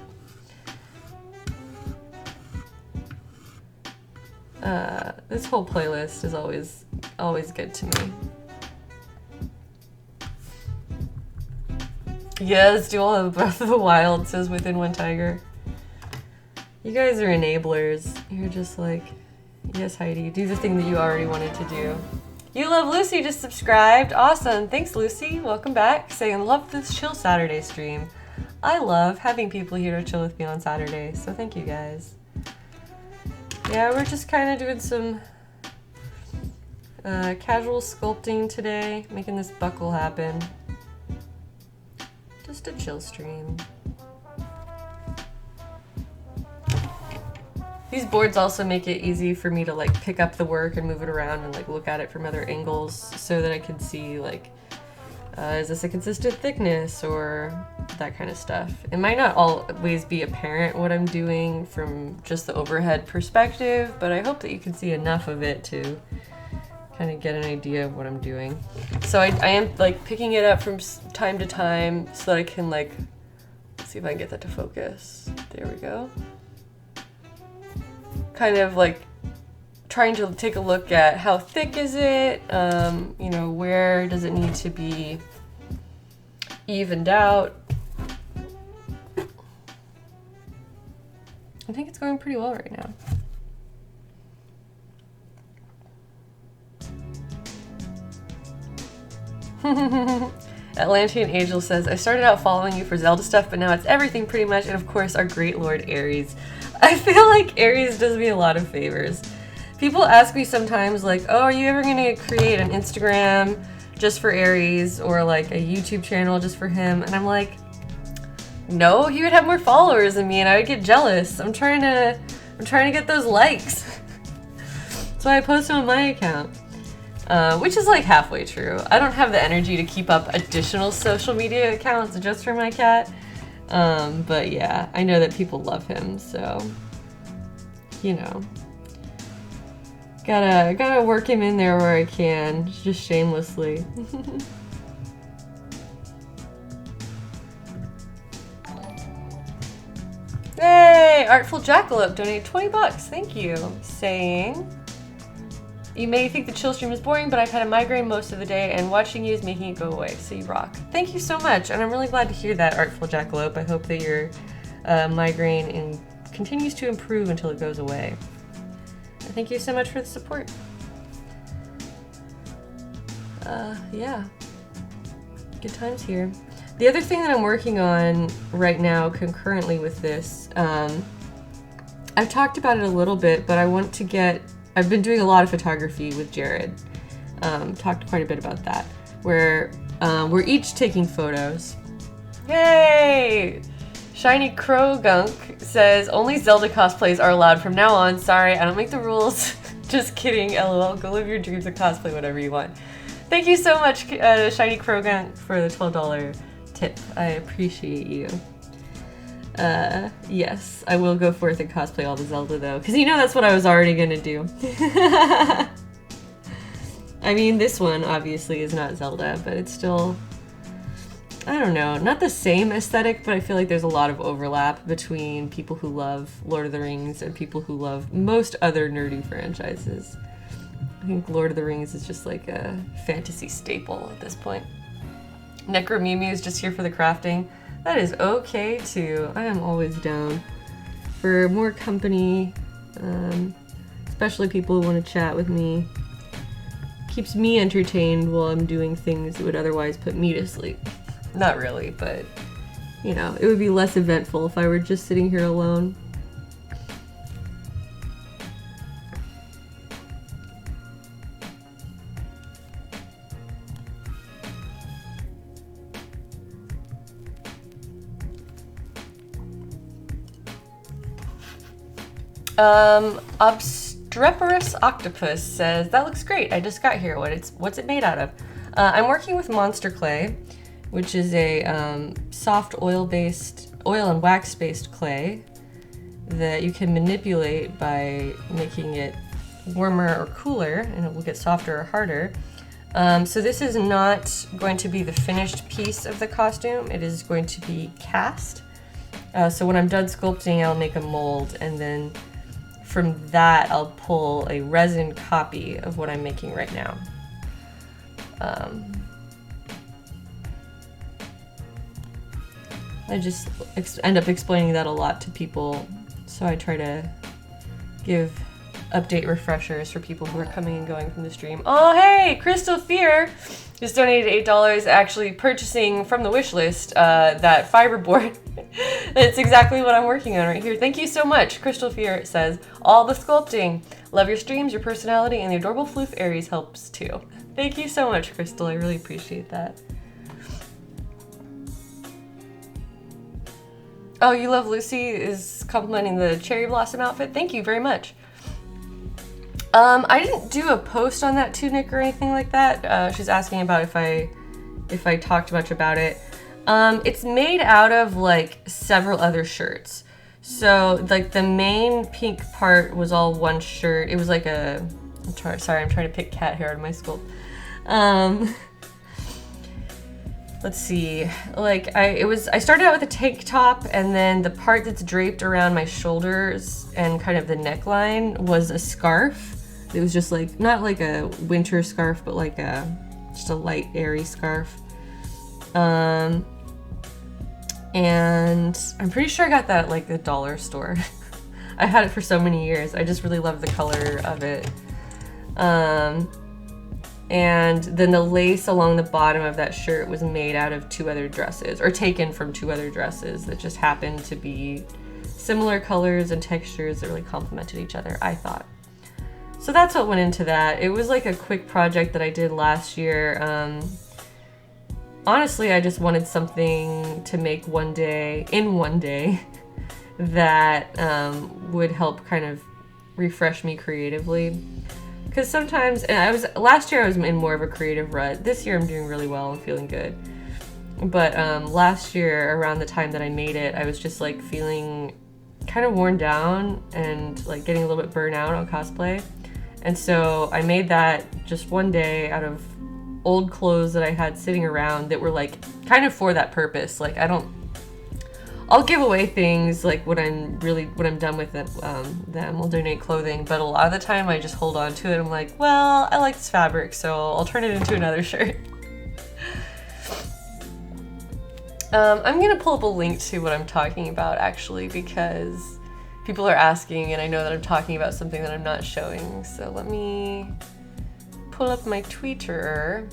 This whole playlist is always good to me. Yes, do all have Breath of the Wild, says Within One Tiger. You guys are enablers. You're just like, yes, Heidi, do the thing that you already wanted to do. You Love Lucy just subscribed. Awesome. Thanks, Lucy. Welcome back. Saying, love this chill Saturday stream. I love having people here to chill with me on Saturday, so thank you guys. Yeah, we're just kind of doing some casual sculpting today, making this buckle happen. Just a chill stream. These boards also make it easy for me to like pick up the work and move it around and like look at it from other angles so that I can see like, is this a consistent thickness or that kind of stuff. It might not always be apparent what I'm doing from just the overhead perspective, but I hope that you can see enough of it to kind of get an idea of what I'm doing. So I am like picking it up from time to time so that I can like, see if I can get that to focus. There we go. Kind of like trying to take a look at how thick is it, you know, where does it need to be evened out. I think it's going pretty well right now. Atlantean Angel says, I started out following you for Zelda stuff, but now it's everything pretty much, and of course our great Lord Ares. I feel like Ares does me a lot of favors. People ask me sometimes like, oh, are you ever going to create an Instagram just for Ares or like a YouTube channel just for him? And I'm like, no, he would have more followers than me and I would get jealous. I'm trying to get those likes. So I post them on my account. Which is like halfway true. I don't have the energy to keep up additional social media accounts just for my cat. But yeah, I know that people love him, so, you know, gotta work him in there where I can, just shamelessly. Hey, Artful Jackalope donated 20 bucks, thank you. Saying, you may think the chill stream is boring, but I've had a migraine most of the day, and watching you is making it go away, so you rock. Thank you so much, and I'm really glad to hear that, Artful Jackalope. I hope that your migraine continues to improve until it goes away. And thank you so much for the support. Yeah. Good times here. The other thing that I'm working on right now concurrently with this, I've talked about it a little bit, but I want to get... I've been doing a lot of photography with Jared. Talked quite a bit about that. Where we're each taking photos. Yay! Shiny Crow Gunk says, only Zelda cosplays are allowed from now on. Sorry, I don't make the rules. Just kidding, LOL. Go live your dreams and cosplay whatever you want. Thank you so much, Shiny Crow Gunk, for the $12 tip. I appreciate you. Yes, I will go forth and cosplay all the Zelda though, because you know that's what I was already gonna do. I mean, this one obviously is not Zelda, but it's still, I don't know, not the same aesthetic, but I feel like there's a lot of overlap between people who love Lord of the Rings and people who love most other nerdy franchises. I think Lord of the Rings is just like a fantasy staple at this point. Necro Mew Mew is just here for the crafting. That is okay too. I am always down for more company, especially people who want to chat with me. Keeps me entertained while I'm doing things that would otherwise put me to sleep. Not really, but you know, it would be less eventful if I were just sitting here alone. Obstreperous Octopus says, that looks great. I just got here. What's it made out of? I'm working with Monster Clay, which is a soft oil and wax-based clay that you can manipulate by making it warmer or cooler, and it will get softer or harder. So this is not going to be the finished piece of the costume. It is going to be cast. So when I'm done sculpting, I'll make a mold, and then from that, I'll pull a resin copy of what I'm making right now. I just end up explaining that a lot to people, so I try to give update refreshers for people who are coming and going from the stream. Oh, hey, Crystal Fear just donated $8, actually purchasing from the wish list that fiberboard. It's exactly what I'm working on right here. Thank you so much. Crystal Fear says, all the sculpting. Love your streams, your personality, and the adorable floof Aries helps too. Thank you so much, Crystal. I really appreciate that. Oh, you love Lucy is complimenting the cherry blossom outfit. Thank you very much. I didn't do a post on that tunic or anything like that. She's asking about if I talked much about it. It's made out of like several other shirts. So like the main pink part was all one shirt. It was like a, I'm trying to pick cat hair out of my sculpt. Let's see, like I started out with a tank top, and then the part that's draped around my shoulders and kind of the neckline was a scarf. It was just like, not like a winter scarf, but like just a light airy scarf. And I'm pretty sure I got that at like the dollar store. I had it for so many years. I just really love the color of it. And then the lace along the bottom of that shirt was made out of two other dresses, or taken from two other dresses that just happened to be similar colors and textures that really complemented each other, I thought. So that's what went into that. It was like a quick project that I did last year. Honestly, I just wanted something to make one day that would help kind of refresh me creatively. Because sometimes, and last year I was in more of a creative rut. This year I'm doing really well and feeling good. But last year, around the time that I made it, I was just like feeling kind of worn down and like getting a little bit burnt out on cosplay. And so I made that just one day out of old clothes that I had sitting around that were like kind of for that purpose. Like I'll give away things like when I'm done with them, I'll donate clothing, but a lot of the time I just hold on to it. I'm like, well, I like this fabric, so I'll turn it into another shirt. I'm gonna pull up a link to what I'm talking about actually, because people are asking and I know that I'm talking about something that I'm not showing. So let me pull up my Twitter.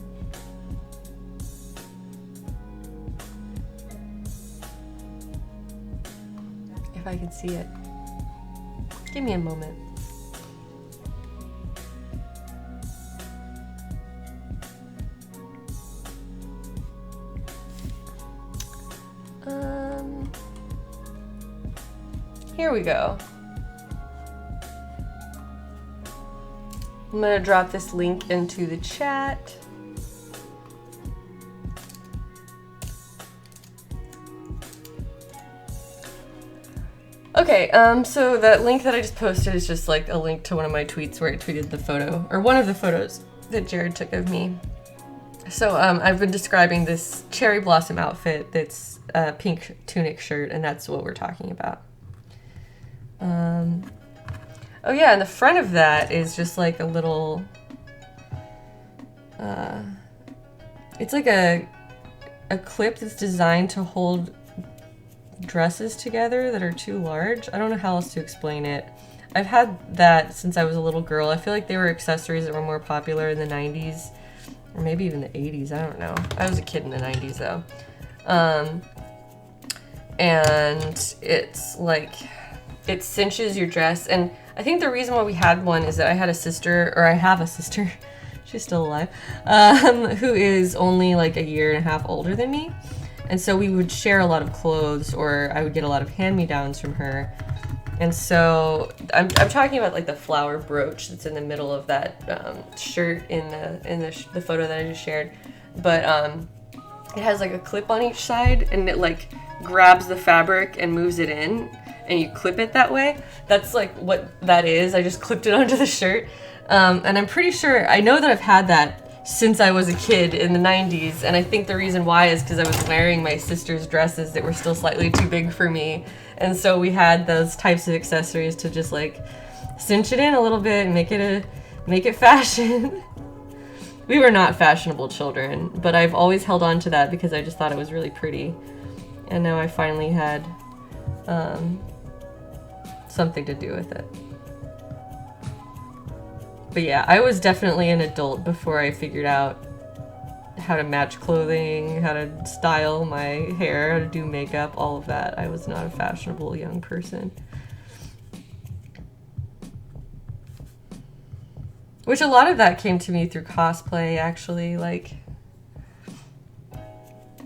If I can see it. Give me a moment. Here we go. I'm gonna drop this link into the chat. Okay, so that link that I just posted is just like a link to one of my tweets where I tweeted the photo, or one of the photos that Jared took of me. So I've been describing this cherry blossom outfit that's a pink tunic shirt, and that's what we're talking about. Oh yeah, and the front of that is just like a little, it's like a clip that's designed to hold dresses together that are too large. I don't know how else to explain it. I've had that since I was a little girl. I feel like they were accessories that were more popular in the 90s, or maybe even the 80s, I don't know. I was a kid in the 90s though. And it's like, it cinches your dress. And I think the reason why we had one is that I had a sister, or I have a sister, she's still alive, who is only like a year and a half older than me. And so we would share a lot of clothes, or I would get a lot of hand-me-downs from her. And so I'm talking about like the flower brooch that's in the middle of that shirt in the photo that I just shared. But it has like a clip on each side, and it like grabs the fabric and moves it in, and you clip it that way. That's like what that is. I just clipped it onto the shirt. And I'm pretty sure, I know that I've had that since I was a kid in the 90s, and I think the reason why is because I was wearing my sister's dresses that were still slightly too big for me, and so we had those types of accessories to just like cinch it in a little bit and make it fashion. We were not fashionable children, but I've always held on to that because I just thought it was really pretty, and now I finally had something to do with it. But yeah, I was definitely an adult before I figured out how to match clothing, how to style my hair, how to do makeup, all of that. I was not a fashionable young person. Which a lot of that came to me through cosplay, actually. Like,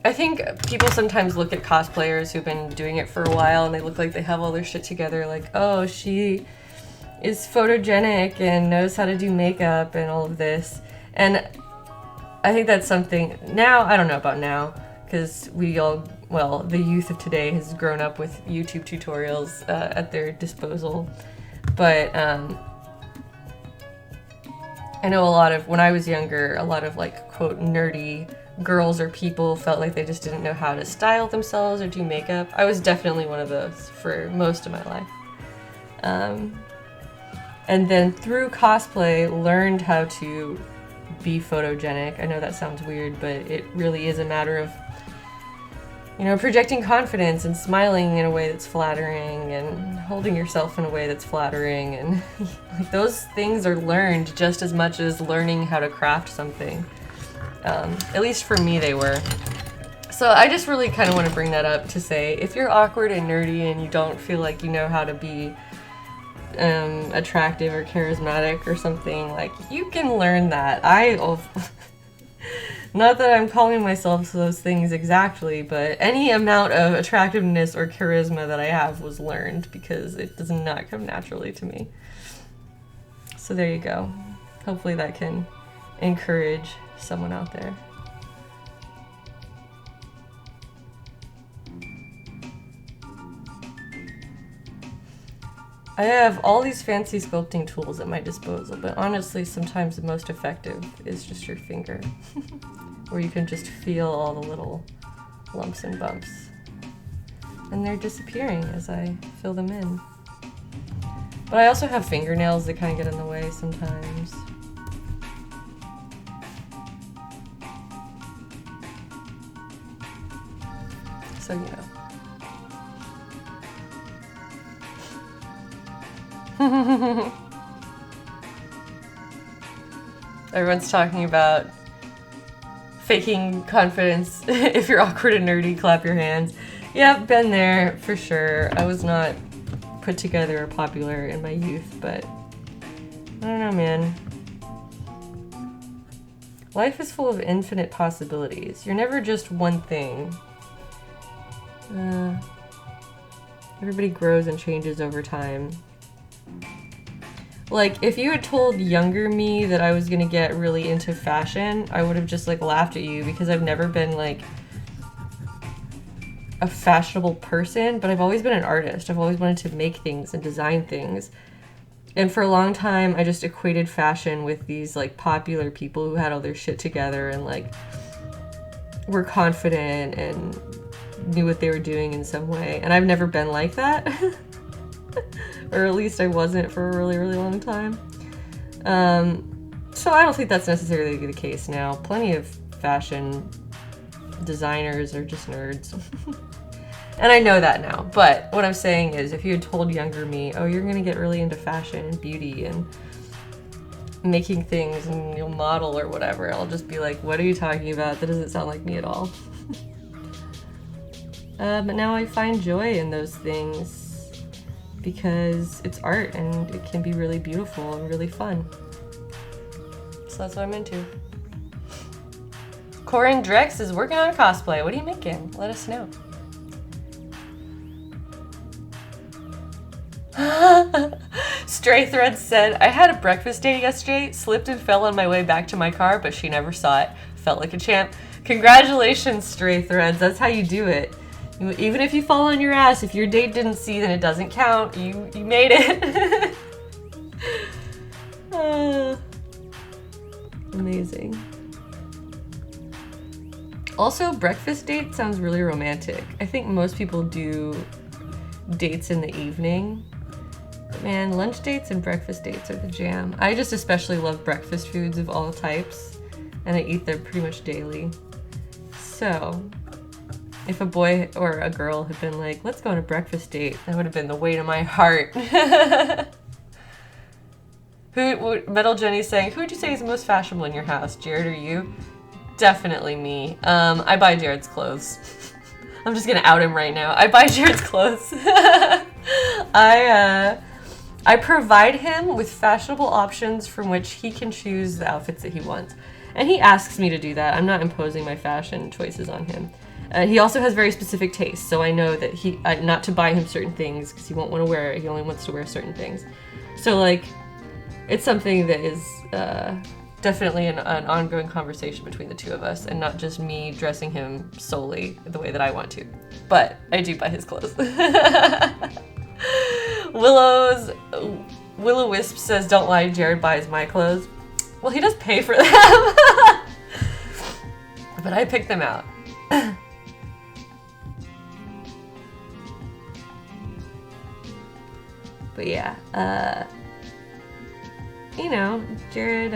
I think people sometimes look at cosplayers who've been doing it for a while and they look like they have all their shit together, like, oh, she is photogenic and knows how to do makeup and all of this. And I think that's something now, I don't know about now, because we all, well, the youth of today has grown up with YouTube tutorials at their disposal. But I know a lot of, when I was younger, a lot of like, quote, nerdy girls or people felt like they just didn't know how to style themselves or do makeup. I was definitely one of those for most of my life. And then through cosplay, learned how to be photogenic. I know that sounds weird, but it really is a matter of, you know, projecting confidence and smiling in a way that's flattering and holding yourself in a way that's flattering. And like, those things are learned just as much as learning how to craft something. At least for me, they were. So I just really kind of want to bring that up to say, if you're awkward and nerdy and you don't feel like you know how to be attractive or charismatic or something, like, you can learn that. Not that I'm calling myself those things exactly, but any amount of attractiveness or charisma that I have was learned because it does not come naturally to me. So there you go. Hopefully that can encourage someone out there. I have all these fancy sculpting tools at my disposal, but honestly, sometimes the most effective is just your finger, where you can just feel all the little lumps and bumps. And they're disappearing as I fill them in. But I also have fingernails that kind of get in the way sometimes. So, you know. Everyone's talking about faking confidence. If you're awkward and nerdy, clap your hands. Yeah, been there for sure. I was not put together or popular in my youth, but I don't know, man. Life is full of infinite possibilities. You're never just one thing. Everybody grows and changes over time. Like, if you had told younger me that I was gonna get really into fashion, I would have just, like, laughed at you, because I've never been, like, a fashionable person, but I've always been an artist. I've always wanted to make things and design things. And for a long time, I just equated fashion with these, like, popular people who had all their shit together and, like, were confident and knew what they were doing in some way. And I've never been like that. Or at least I wasn't for a really, really long time. So I don't think that's necessarily the case now. Plenty of fashion designers are just nerds. And I know that now. But what I'm saying is, if you had told younger me, oh, you're gonna get really into fashion and beauty and making things and you'll model or whatever, I'll just be like, what are you talking about? That doesn't sound like me at all. But now I find joy in those things, because it's art and it can be really beautiful and really fun. So that's what I'm into. Corin Drex is working on a cosplay. What are you making? Let us know. Stray Threads said, I had a breakfast date yesterday, slipped and fell on my way back to my car, but she never saw it. Felt like a champ. Congratulations, Stray Threads. That's how you do it. Even if you fall on your ass, if your date didn't see, then it doesn't count. You made it. Amazing. Also, breakfast date sounds really romantic. I think most people do dates in the evening. But man, lunch dates and breakfast dates are the jam. I just especially love breakfast foods of all types, and I eat them pretty much daily. So if a boy or a girl had been like, let's go on a breakfast date, that would have been the weight of my heart. Metal Jenny's saying, who would you say is the most fashionable in your house, Jared or you? Definitely me. I buy Jared's clothes. I'm just gonna out him right now. I buy Jared's clothes. I provide him with fashionable options from which he can choose the outfits that he wants. And he asks me to do that. I'm not imposing my fashion choices on him. He also has very specific tastes, so I know that not to buy him certain things because he won't want to wear it. He only wants to wear certain things. So, like, it's something that is definitely an ongoing conversation between the two of us, and not just me dressing him solely the way that I want to. But I do buy his clothes. Willow Wisp says, don't lie, Jared buys my clothes. Well, he does pay for them. But I pick them out. But yeah, you know, Jared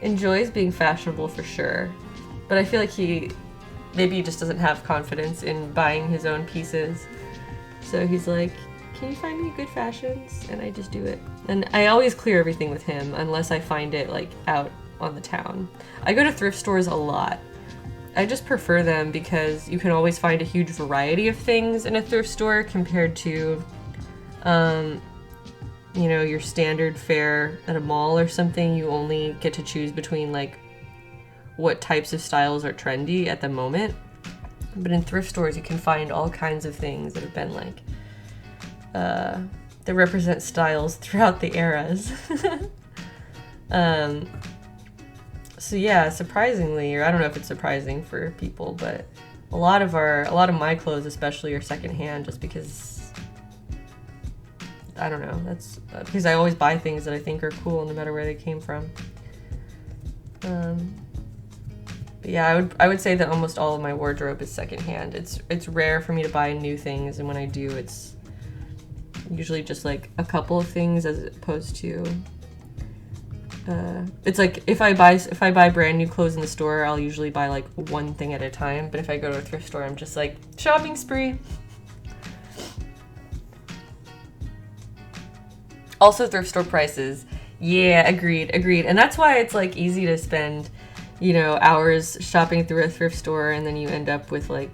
enjoys being fashionable for sure, but I feel like maybe he just doesn't have confidence in buying his own pieces. So he's like, can you find me good fashions? And I just do it. And I always clear everything with him unless I find it like out on the town. I go to thrift stores a lot. I just prefer them because you can always find a huge variety of things in a thrift store compared to you know, your standard fare at a mall or something. You only get to choose between like what types of styles are trendy at the moment. But in thrift stores you can find all kinds of things that have been like that represent styles throughout the eras. So yeah, surprisingly, or I don't know if it's surprising for people, but a lot of my clothes especially are secondhand, just because I don't know, that's because I always buy things that I think are cool no matter where they came from. But yeah, I would say that almost all of my wardrobe is secondhand. It's rare for me to buy new things, and when I do, it's usually just like a couple of things as opposed to it's like if I buy brand new clothes in the store, I'll usually buy like one thing at a time, but if I go to a thrift store, I'm just like shopping spree. Also thrift store prices. Yeah, agreed. And that's why it's like easy to spend, you know, hours shopping through a thrift store, and then you end up with like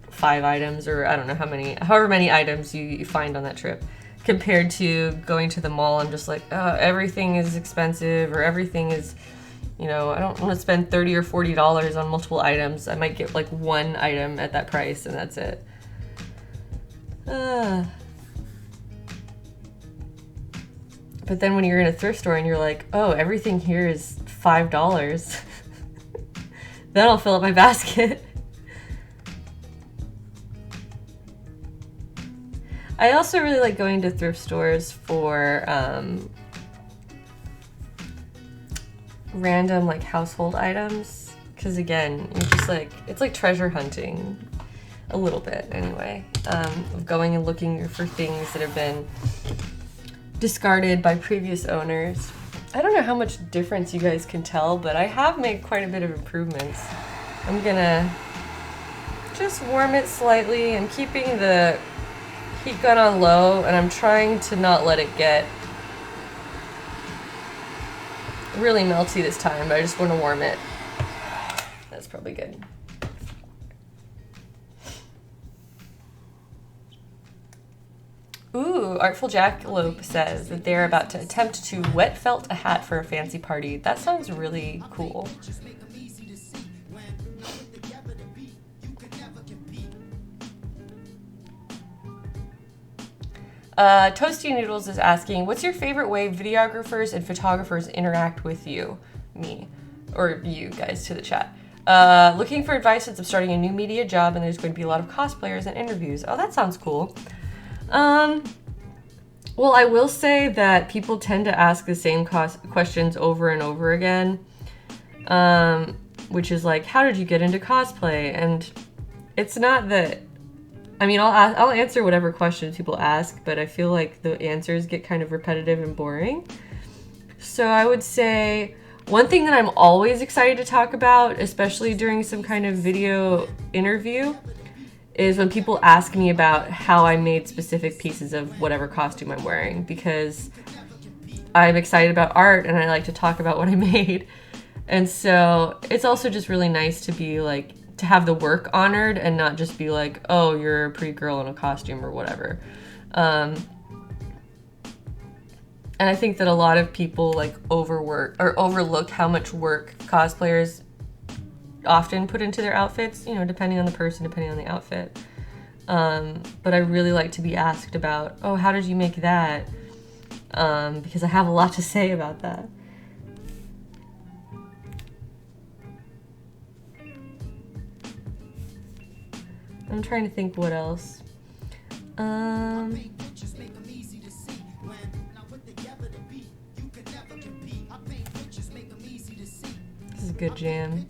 5 items, or I don't know however many items you find on that trip, compared to going to the mall. I'm just like, oh, everything is expensive, or everything is, you know, I don't want to spend $30 or $40 on multiple items. I might get like one item at that price and that's it. But then when you're in a thrift store and you're like, oh, everything here is $5, then I'll fill up my basket. I also really like going to thrift stores for random like household items, because again, you're just like, it's like treasure hunting a little bit anyway, of going and looking for things that have been discarded by previous owners. I don't know how much difference you guys can tell, but I have made quite a bit of improvements. I'm gonna just warm it slightly. I'm keeping the heat gun on low, and I'm trying to not let it get really melty this time, but I just want to warm it. That's probably good. Ooh, Artful Jackalope says that they're about to attempt to wet felt a hat for a fancy party. That sounds really cool. Toasty Noodles is asking, what's your favorite way videographers and photographers interact with you? Me. Or you guys to the chat. Looking for advice since I'm starting a new media job and there's going to be a lot of cosplayers and interviews. Oh, that sounds cool. Well, I will say that people tend to ask the same questions over and over again, which is like, how did you get into cosplay? And it's not that, I mean, I'll answer whatever questions people ask, but I feel like the answers get kind of repetitive and boring. So I would say one thing that I'm always excited to talk about, especially during some kind of video interview, is when people ask me about how I made specific pieces of whatever costume I'm wearing, because I'm excited about art and I like to talk about what I made. And so it's also just really nice to be like, to have the work honored and not just be like, oh, you're a pretty girl in a costume or whatever. And I think that a lot of people like overwork or overlook how much work cosplayers often put into their outfits, you know, depending on the person, depending on the outfit. But I really like to be asked about, oh, how did you make that? Because I have a lot to say about that. I'm trying to think what else. This is a good jam.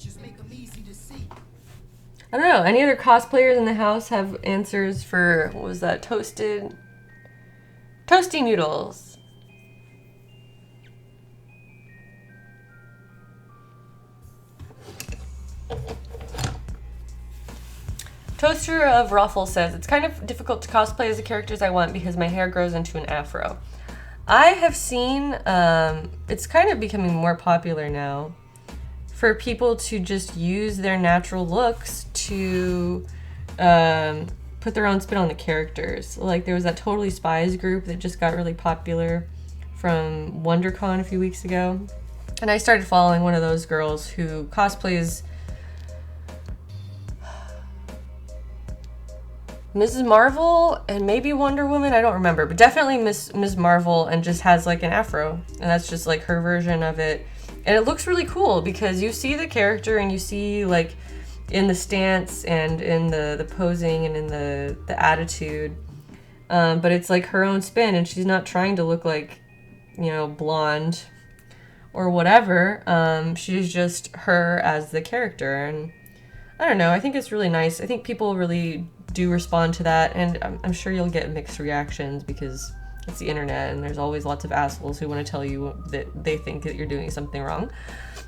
I don't know, any other cosplayers in the house have answers for, what was that, toasty noodles? Toaster of Ruffle says, it's kind of difficult to cosplay as the characters I want because my hair grows into an afro. I have seen, it's kind of becoming more popular now for people to just use their natural looks to put their own spin on the characters. Like there was that Totally Spies group that just got really popular from WonderCon a few weeks ago. And I started following one of those girls who cosplays Mrs. Marvel and maybe Wonder Woman, I don't remember, but definitely Ms. Marvel, and just has like an afro, and that's just like her version of it. And it looks really cool because you see the character and you see like in the stance and in the posing and in the attitude, but it's like her own spin, and she's not trying to look like, you know, blonde or whatever. She's just her as the character, and I don't know, I think it's really nice. I think people really do respond to that, and I'm sure you'll get mixed reactions because it's the internet and there's always lots of assholes who want to tell you that they think that you're doing something wrong.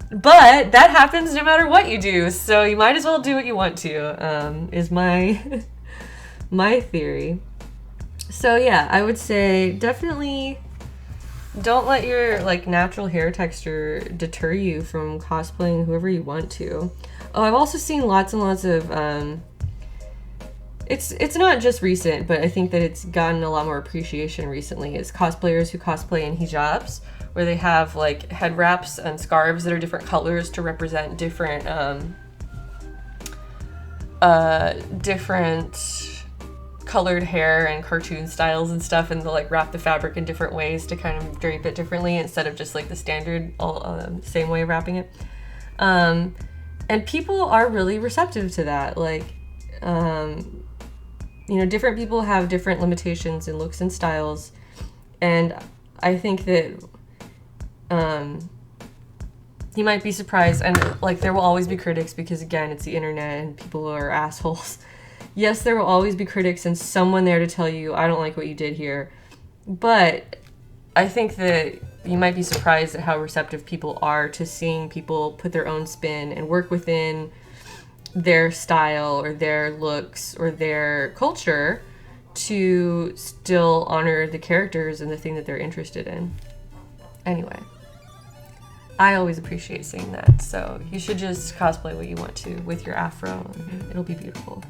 But that happens no matter what you do, so you might as well do what you want to, is my my theory. So yeah, I would say definitely don't let your like natural hair texture deter you from cosplaying whoever you want to. Oh, I've also seen lots and lots of it's not just recent, but I think that it's gotten a lot more appreciation recently. It's cosplayers who cosplay in hijabs, where they have like head wraps and scarves that are different colors to represent different different colored hair and cartoon styles and stuff, and they'll like wrap the fabric in different ways to kind of drape it differently instead of just like the standard same way of wrapping it. And people are really receptive to that. Like, you know, different people have different limitations in looks and styles, and I think that you might be surprised, and like there will always be critics because again, it's the internet and people are assholes. Yes, there will always be critics and someone there to tell you, I don't like what you did here. But I think that you might be surprised at how receptive people are to seeing people put their own spin and work within their style or their looks or their culture to still honor the characters and the thing that they're interested in. Anyway, I always appreciate seeing that. So you should just cosplay what you want to with your afro, and it'll be beautiful.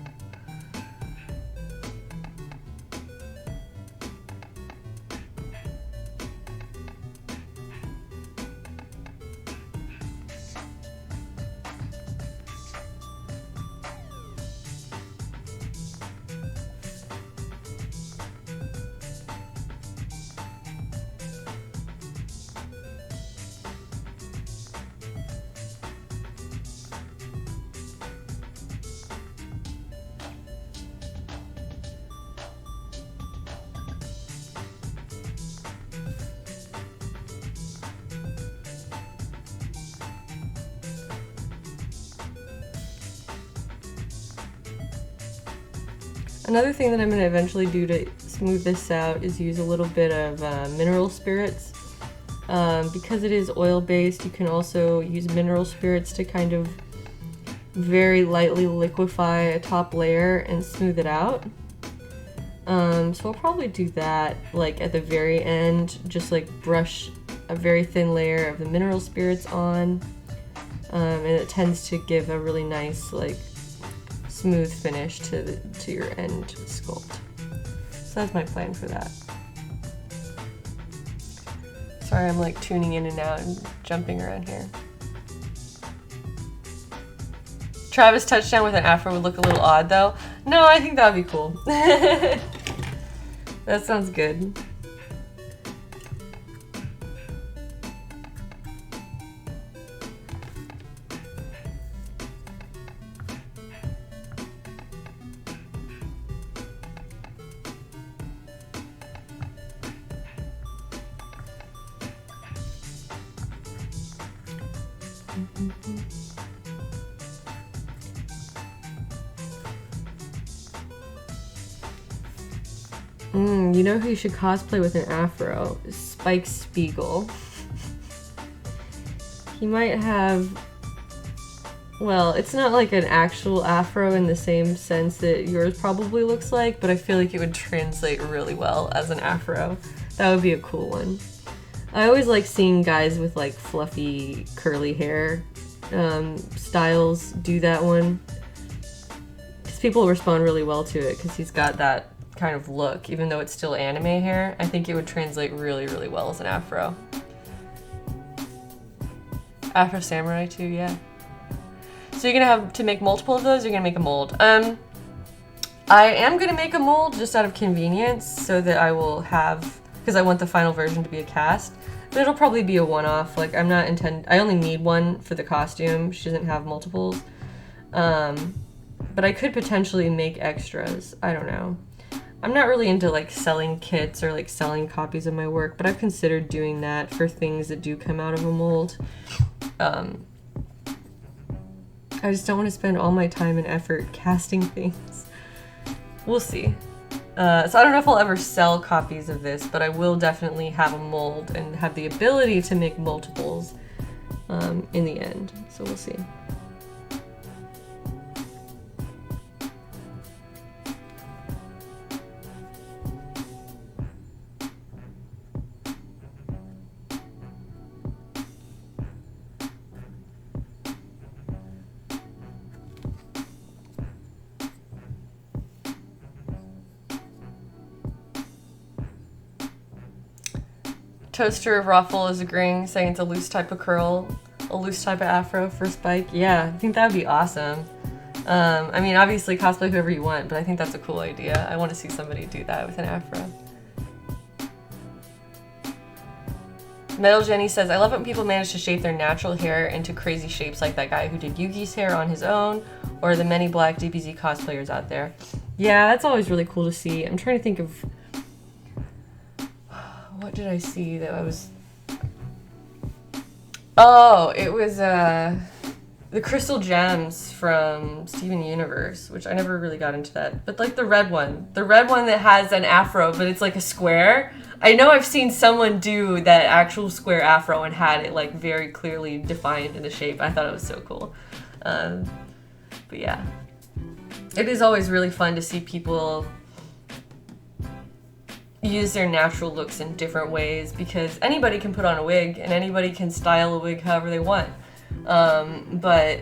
Another thing that I'm going to eventually do to smooth this out is use a little bit of mineral spirits. Because it is oil-based, you can also use mineral spirits to kind of very lightly liquefy a top layer and smooth it out. So I'll probably do that like at the very end, just like brush a very thin layer of the mineral spirits on, and it tends to give a really nice, like, smooth finish to your end sculpt. So that's my plan for that. Sorry, I'm like tuning in and out and jumping around here. Travis touchdown with an afro would look a little odd though. No, I think that would be cool. That sounds good. You know who you should cosplay with an afro? Spike Spiegel. He might have... Well, it's not like an actual afro in the same sense that yours probably looks like, but I feel like it would translate really well as an afro. That would be a cool one. I always like seeing guys with like fluffy curly hair styles do that one. Because people respond really well to it because he's got that kind of look, even though it's still anime hair. I think it would translate really, really well as an afro. Afro Samurai too, yeah. So you're gonna have to make multiple of those, or you're gonna make a mold. I am gonna make a mold just out of convenience so that I will have, because I want the final version to be a cast, but it'll probably be a one-off. Like I only need one for the costume. She doesn't have multiples. But I could potentially make extras. I don't know. I'm not really into like selling kits or like selling copies of my work, but I've considered doing that for things that do come out of a mold. I just don't want to spend all my time and effort casting things. We'll see. So I don't know if I'll ever sell copies of this, but I will definitely have a mold and have the ability to make multiples in the end. So we'll see. Toaster of Ruffle is agreeing, saying it's a loose type of curl, a loose type of afro for Spike. Yeah, I think that would be awesome. I mean, obviously cosplay whoever you want, but I think that's a cool idea. I want to see somebody do that with an afro. Metal Jenny says, I love when people manage to shape their natural hair into crazy shapes like that guy who did Yugi's hair on his own, or the many black DBZ cosplayers out there. Yeah, that's always really cool to see. I'm trying to think of... What did I see that I was... Oh, it was the Crystal Gems from Steven Universe, which I never really got into that. But like the red one that has an afro, but it's like a square. I know I've seen someone do that actual square afro and had it like very clearly defined in the shape. I thought it was so cool. But yeah, it is always really fun to see people use their natural looks in different ways, because anybody can put on a wig and anybody can style a wig however they want. But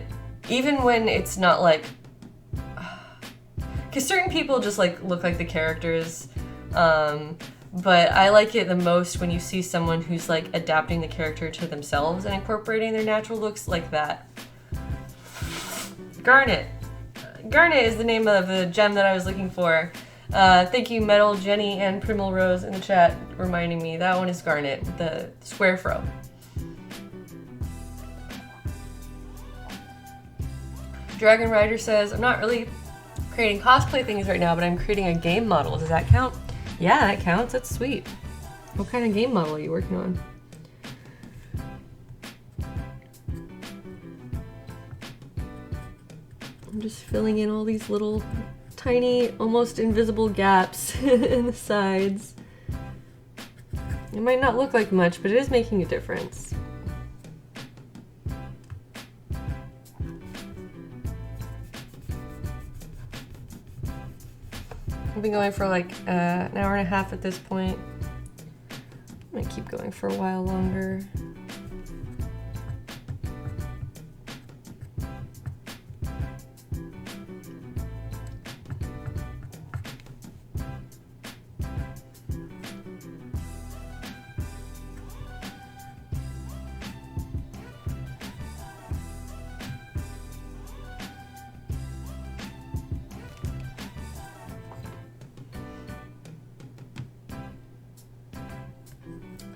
even when it's not like, because certain people just like look like the characters, but I like it the most when you see someone who's like adapting the character to themselves and incorporating their natural looks like that. Garnet. Garnet is the name of the gem that I was looking for. Thank you, Metal Jenny and Primal Rose in the chat reminding me. That one is Garnet, the square fro. Dragon Rider says, I'm not really creating cosplay things right now, but I'm creating a game model. Does that count? Yeah, that counts. That's sweet. What kind of game model are you working on? I'm just filling in all these little tiny, almost invisible gaps in the sides. It might not look like much, but it is making a difference. I've been going for like an hour and a half at this point. I might keep going for a while longer.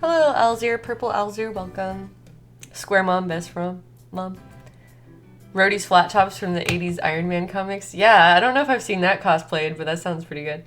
Hello, Alzir, Purple Alzir, welcome. Square Mom, best mom. Rhodey's flat tops from the 80s Iron Man comics. Yeah, I don't know if I've seen that cosplayed, but that sounds pretty good.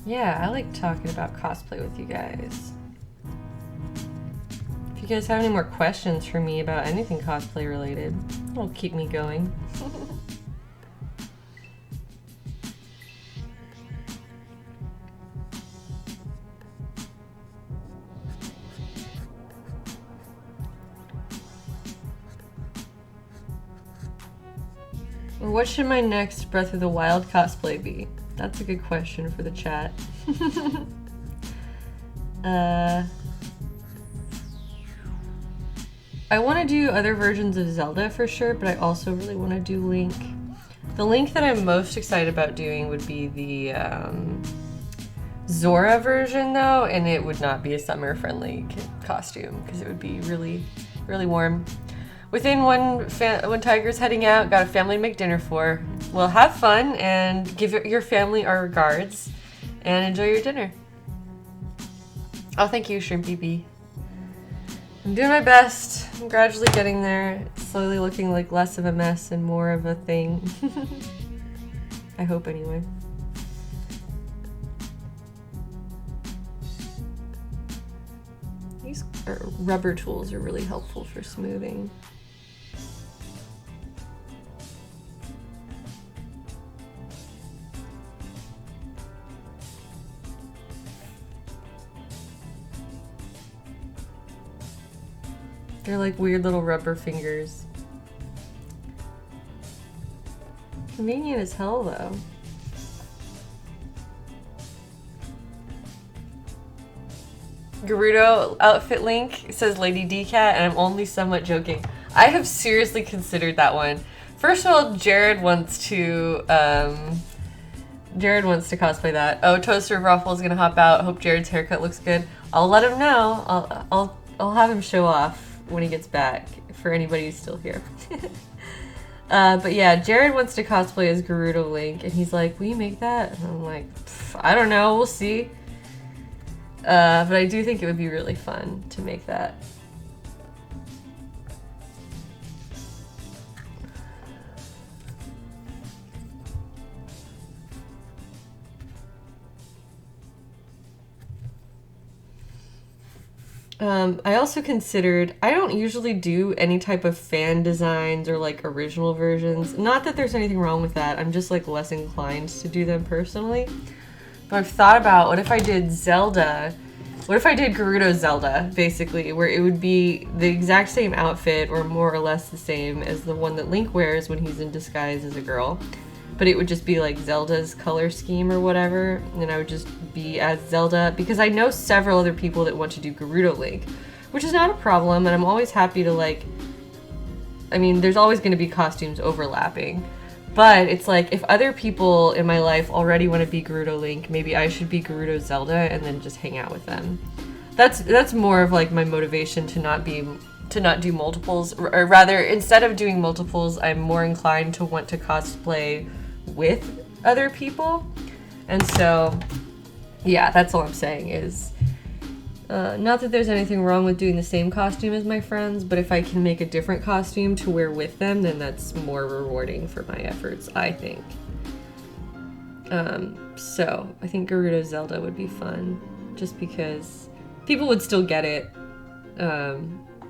Yeah, I like talking about cosplay with you guys. If you guys have any more questions for me about anything cosplay related, it'll keep me going. What should my next Breath of the Wild cosplay be? That's a good question for the chat. I want to do other versions of Zelda for sure, but I also really want to do Link. The Link that I'm most excited about doing would be the Zora version though, and it would not be a summer friendly costume because it would be really, really warm. Within when Tiger's heading out, got a family to make dinner for. Well, have fun and give your family our regards and enjoy your dinner. Oh, thank you, Shrimpy Bee. I'm doing my best. I'm gradually getting there. It's slowly looking like less of a mess and more of a thing. I hope anyway. These rubber tools are really helpful for smoothing. They're like weird little rubber fingers. Convenient as hell though. Gerudo outfit link says Lady D-Cat, and I'm only somewhat joking. I have seriously considered that one. First of all, Jared wants to cosplay that. Oh, Toaster Ruffle's gonna hop out. Hope Jared's haircut looks good. I'll let him know. I'll have him show off when he gets back, for anybody who's still here. But yeah, Jared wants to cosplay as Gerudo Link, and he's like, will you make that? And I'm like, I don't know, we'll see. But I do think it would be really fun to make that. I also considered, I don't usually do any type of fan designs or like original versions. Not that there's anything wrong with that, I'm just like less inclined to do them personally. But I've thought about, what if I did Zelda, what if I did Gerudo Zelda, basically, where it would be the exact same outfit or more or less the same as the one that Link wears when he's in disguise as a girl. But it would just be like Zelda's color scheme or whatever, and I would just be as Zelda, because I know several other people that want to do Gerudo Link, which is not a problem, and I'm always happy to like, I mean, there's always going to be costumes overlapping, but it's like, if other people in my life already want to be Gerudo Link, maybe I should be Gerudo Zelda and then just hang out with them. That's more of like my motivation to not do multiples, or rather, instead of doing multiples, I'm more inclined to want to cosplay with other people. And so, yeah, that's all I'm saying is, not that there's anything wrong with doing the same costume as my friends, but if I can make a different costume to wear with them, then that's more rewarding for my efforts, I think. So I think Gerudo Zelda would be fun, just because people would still get it.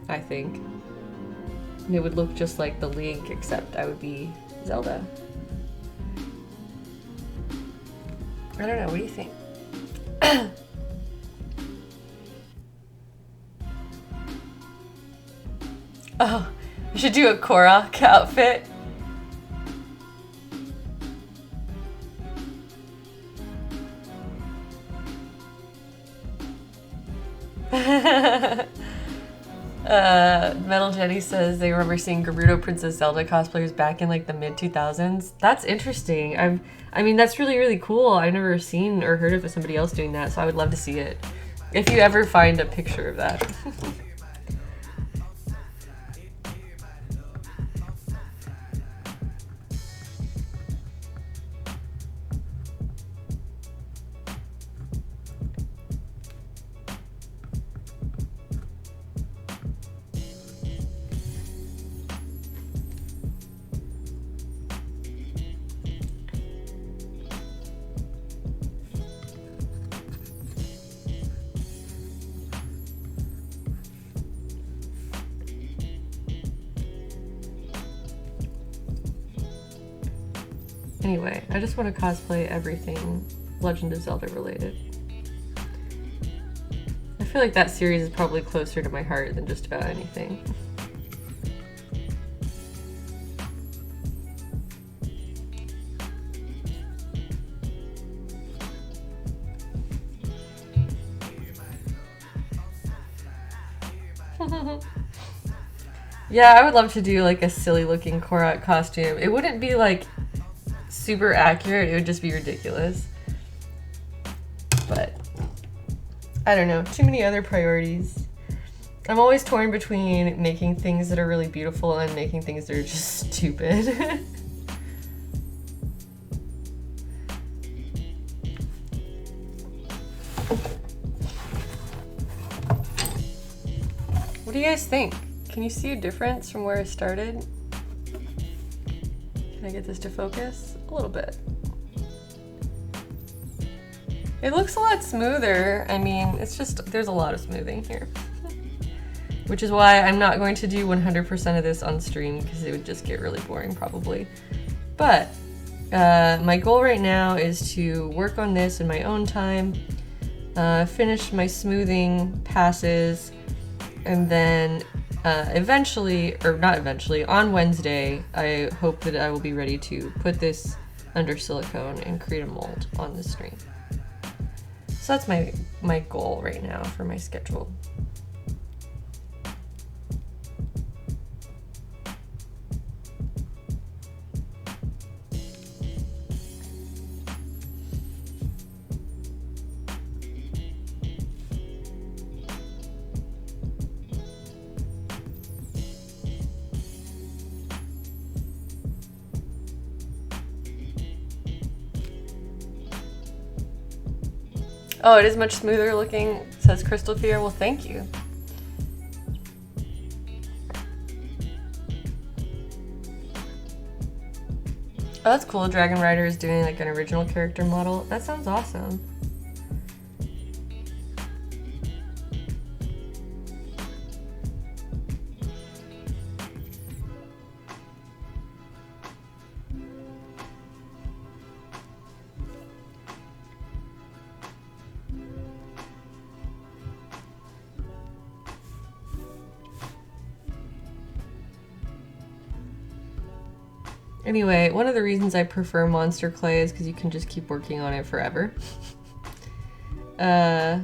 I think. And it would look just like the Link, except I would be Zelda. I don't know, what do you think? Oh, you should do a Korok outfit. Metal Jenny says they remember seeing Gerudo Princess Zelda cosplayers back in like the mid 2000s. That's interesting. I mean, that's really, really cool. I've never seen or heard of somebody else doing that, so I would love to see it. If you ever find a picture of that. Anyway, I just want to cosplay everything Legend of Zelda related. I feel like that series is probably closer to my heart than just about anything. Yeah, I would love to do like a silly looking Korok costume. It wouldn't be like super accurate, it would just be ridiculous. But I don't know, too many other priorities. I'm always torn between making things that are really beautiful and making things that are just stupid. What do you guys think? Can you see a difference from where I started? Can I get this to focus? A little bit. It looks a lot smoother. I mean, it's just, there's a lot of smoothing here. Which is why I'm not going to do 100% of this on stream because it would just get really boring probably. But my goal right now is to work on this in my own time, finish my smoothing passes, and then eventually, or not eventually, on Wednesday, I hope that I will be ready to put this under silicone and create a mold on the stream. So that's my goal right now for my schedule. Oh, it is much smoother looking, says Crystal Fear. Well, thank you. Oh, that's cool. Dragon Rider is doing like an original character model. That sounds awesome. Anyway, one of the reasons I prefer monster clay is because you can just keep working on it forever. I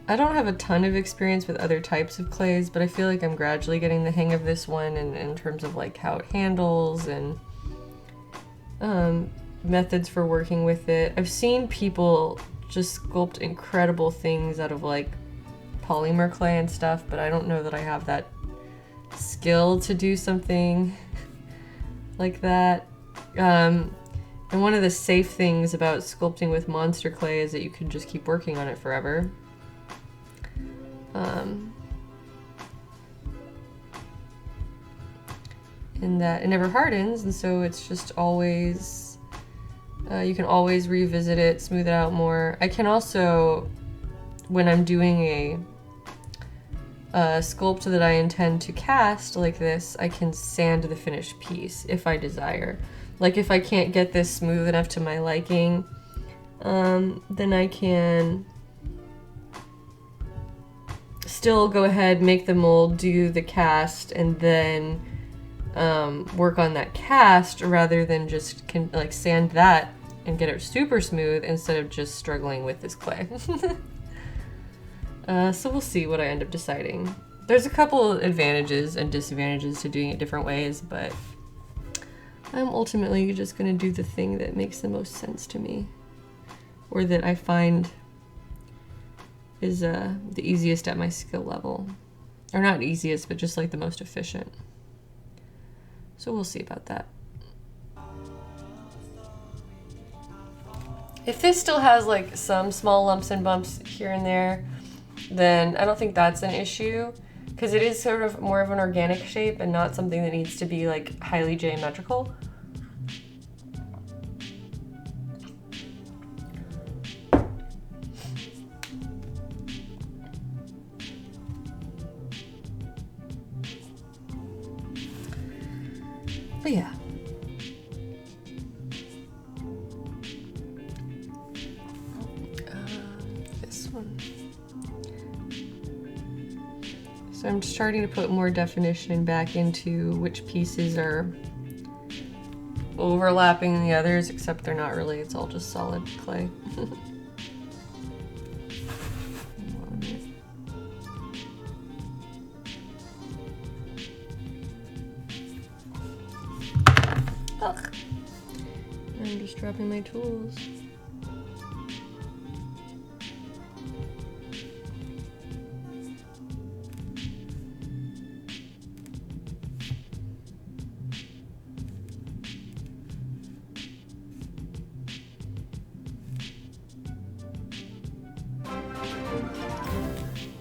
don't have a ton of experience with other types of clays, but I feel like I'm gradually getting the hang of this one in terms of like how it handles and methods for working with it. I've seen people just sculpt incredible things out of like polymer clay and stuff, but I don't know that I have that skill to do something like that. And one of the safe things about sculpting with monster clay is that you can just keep working on it forever. In that it never hardens, and so it's just always, you can always revisit it, smooth it out more. I can also, when I'm doing sculpt that I intend to cast like this, I can sand the finished piece if I desire. Like if I can't get this smooth enough to my liking, then I can still go ahead, make the mold, do the cast, and then work on that cast rather than just like sand that and get it super smooth instead of just struggling with this clay. So we'll see what I end up deciding. There's a couple advantages and disadvantages to doing it different ways, but I'm ultimately just going to do the thing that makes the most sense to me, or that I find is the easiest at my skill level. Or not easiest, but just like the most efficient. So we'll see about that. If this still has like some small lumps and bumps here and there, then I don't think that's an issue, because it is sort of more of an organic shape and not something that needs to be like highly geometrical. But yeah. This one. So I'm starting to put more definition back into which pieces are overlapping the others, except they're not really, it's all just solid clay. Ugh. I'm just dropping my tools.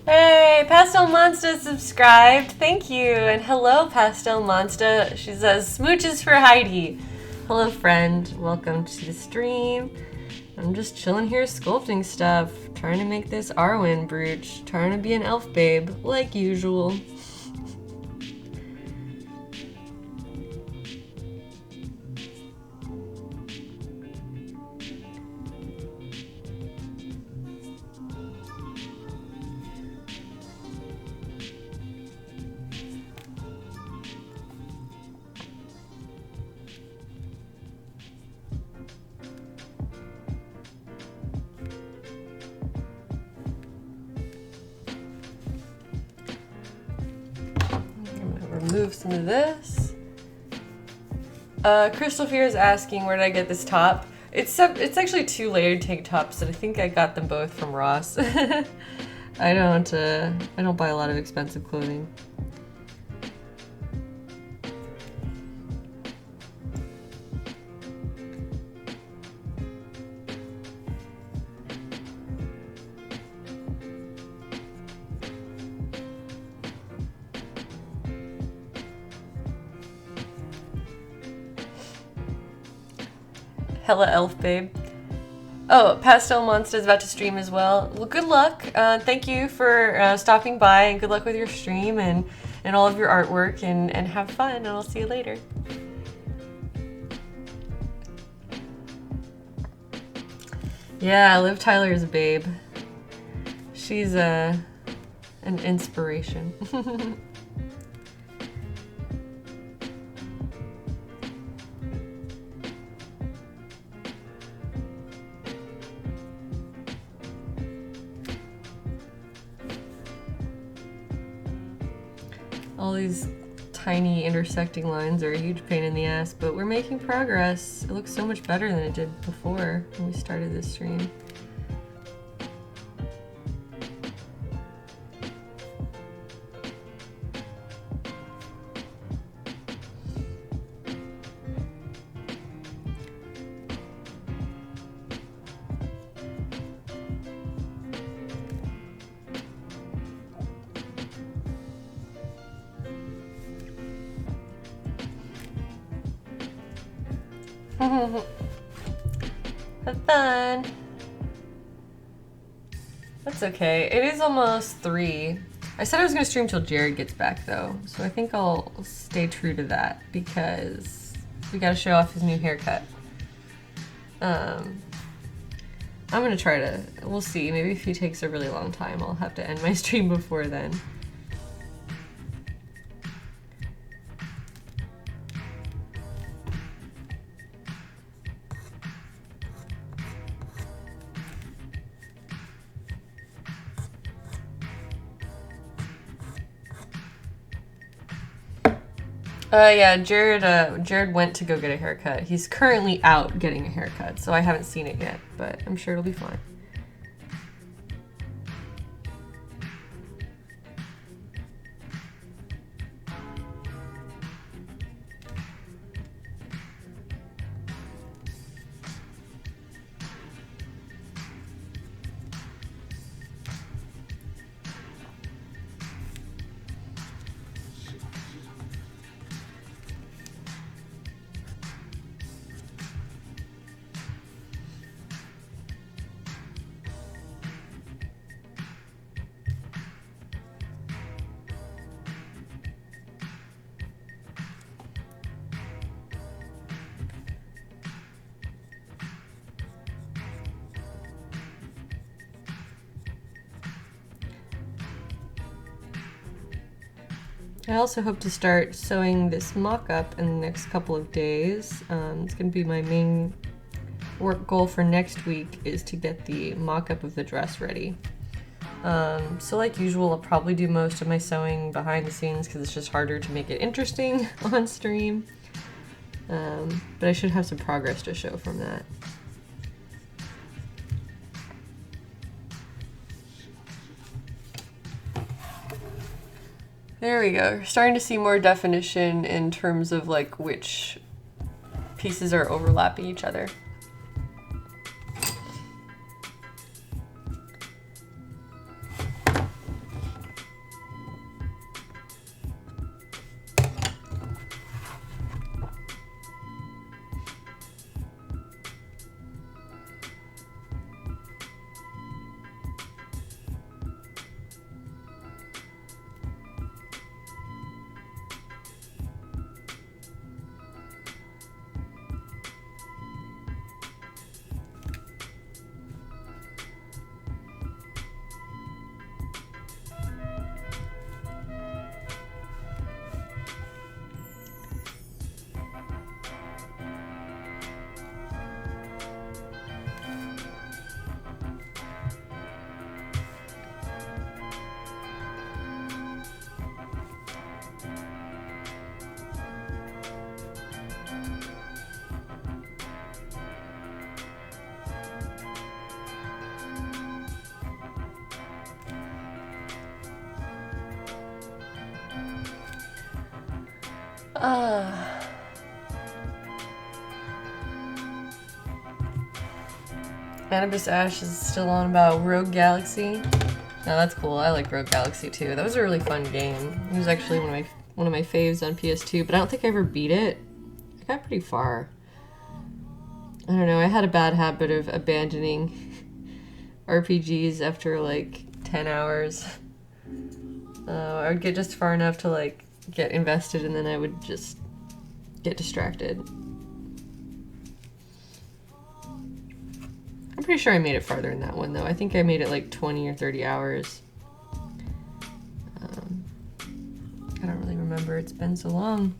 Hey, Pastel Monster subscribed. Thank you. And hello, Pastel Monster. She says, smooches for Heidi. Hello, friend. Welcome to the stream. I'm just chilling here sculpting stuff. Trying to make this Arwen brooch. Trying to be an elf babe, like usual. Remove some of this. Crystal Fear is asking, where did I get this top? It's actually 2 layered tank tops, and I think I got them both from Ross. I don't buy a lot of expensive clothing. Hella elf babe. Oh, Pastel Monster is about to stream as well. Well, good luck. Thank you for stopping by, and good luck with your stream and all of your artwork, and have fun, and I'll see you later. Yeah, Liv Tyler is a babe. She's an inspiration. All these tiny intersecting lines are a huge pain in the ass, but we're making progress. It looks so much better than it did before when we started this stream. Have fun. That's okay. It is almost 3. I said I was going to stream till Jared gets back, though, so I think I'll stay true to that because we got to show off his new haircut. I'm going to try to, we'll see, maybe if he takes a really long time, I'll have to end my stream before then. Yeah, Jared went to go get a haircut. He's currently out getting a haircut, so I haven't seen it yet, but I'm sure it'll be fine. I also hope to start sewing this mock-up in the next couple of days. It's going to be my main work goal for next week is to get the mock-up of the dress ready. So like usual, I'll probably do most of my sewing behind the scenes because it's just harder to make it interesting on stream. But I should have some progress to show from that. There we go. We're starting to see more definition in terms of like which pieces are overlapping each other. Cannabis Ash is still on about Rogue Galaxy. Oh, that's cool. I like Rogue Galaxy too. That was a really fun game. It was actually one of my faves on PS2, but I don't think I ever beat it. I got pretty far. I don't know. I had a bad habit of abandoning RPGs after like 10 hours. I would get just far enough to like get invested, and then I would just get distracted. I'm pretty sure I made it farther in that one though. I think I made it like 20 or 30 hours. I don't really remember. It's been so long.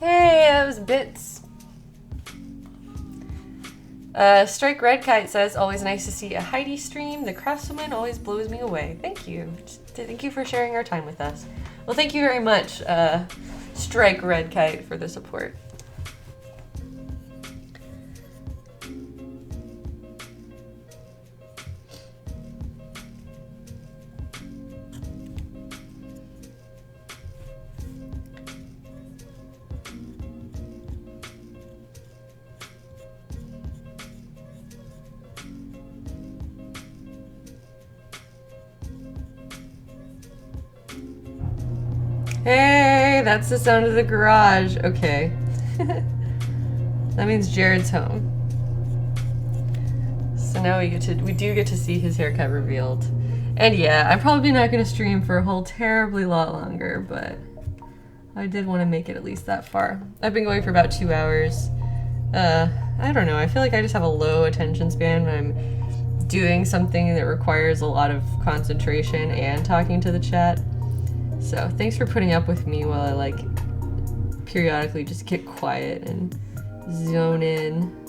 Hey, that was Bits. Strike Red Kite says, always nice to see a Heidi stream. The craftswoman always blows me away. Thank you. Thank you for sharing our time with us. Well, thank you very much, Strike Red Kite, for the support. Hey, that's the sound of the garage. Okay. That means Jared's home. So now we do get to see his haircut revealed. And yeah, I'm probably not going to stream for a whole terribly lot longer, but I did want to make it at least that far. I've been going for about 2 hours. I don't know, I feel like I just have a low attention span when I'm doing something that requires a lot of concentration and talking to the chat. So thanks for putting up with me while I like periodically just get quiet and zone in.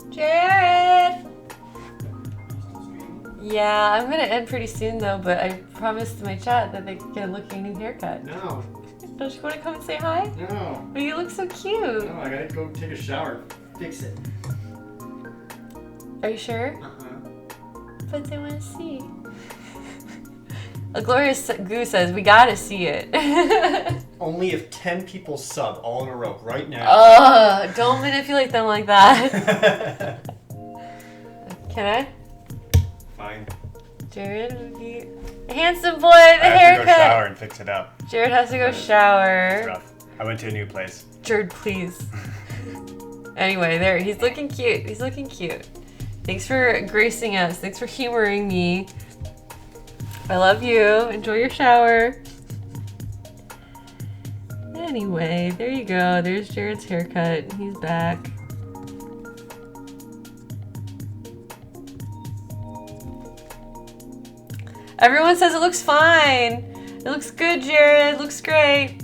Jared! Yeah, I'm gonna end pretty soon though, but I promised my chat that they could get a look at a new haircut. No. Don't you want to come and say hi? No. But you look so cute. No, I gotta go take a shower. Fix it. Are you sure? Uh-huh. But they want to see. A glorious goo says, we gotta see it. Only if 10 people sub all in a row right now. Ugh, don't manipulate them like that. Can I? Fine. Jared would be handsome boy, the haircut. I have to go shower and fix it up. Jared has to go It's shower. rough. I went to a new place. Jared, please. Anyway, there, he's looking cute. He's looking cute. Thanks for gracing us. Thanks for humoring me. I love you. Enjoy your shower. Anyway, there you go. There's Jared's haircut. He's back. Everyone says it looks fine. It looks good, Jared. It looks great.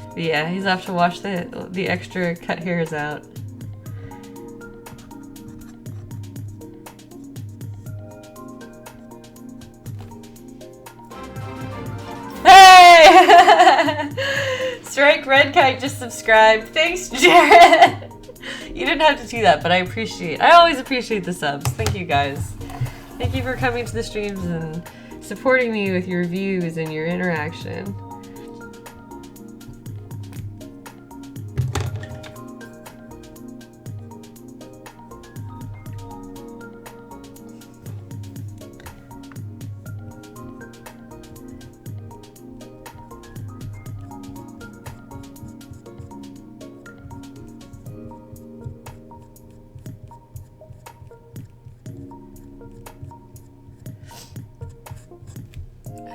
But yeah, he's off to wash the extra cut hairs out. Hey! Strike Red Kite just subscribed. Thanks, Jared. You didn't have to do that, but I always appreciate the subs. Thank you guys. Thank you for coming to the streams and supporting me with your views and your interaction.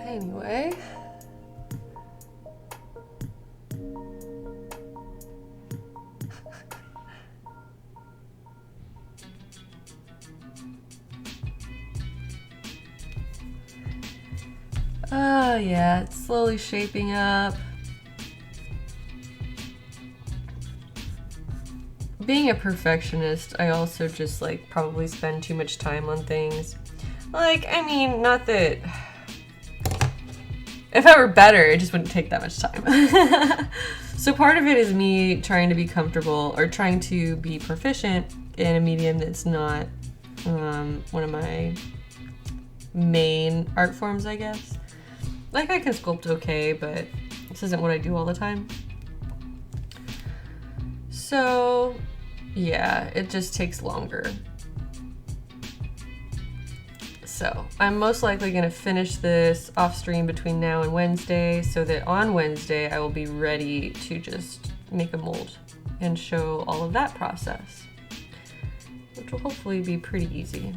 Anyway. Oh yeah, it's slowly shaping up. Being a perfectionist, I also just like probably spend too much time on things. Like, I mean, not that... If I were better, it just wouldn't take that much time. So part of it is me trying to be comfortable or trying to be proficient in a medium that's not one of my main art forms, I guess. Like, I can sculpt okay, but this isn't what I do all the time. So, yeah, it just takes longer. So I'm most likely going to finish this off stream between now and Wednesday so that on Wednesday I will be ready to just make a mold and show all of that process, which will hopefully be pretty easy.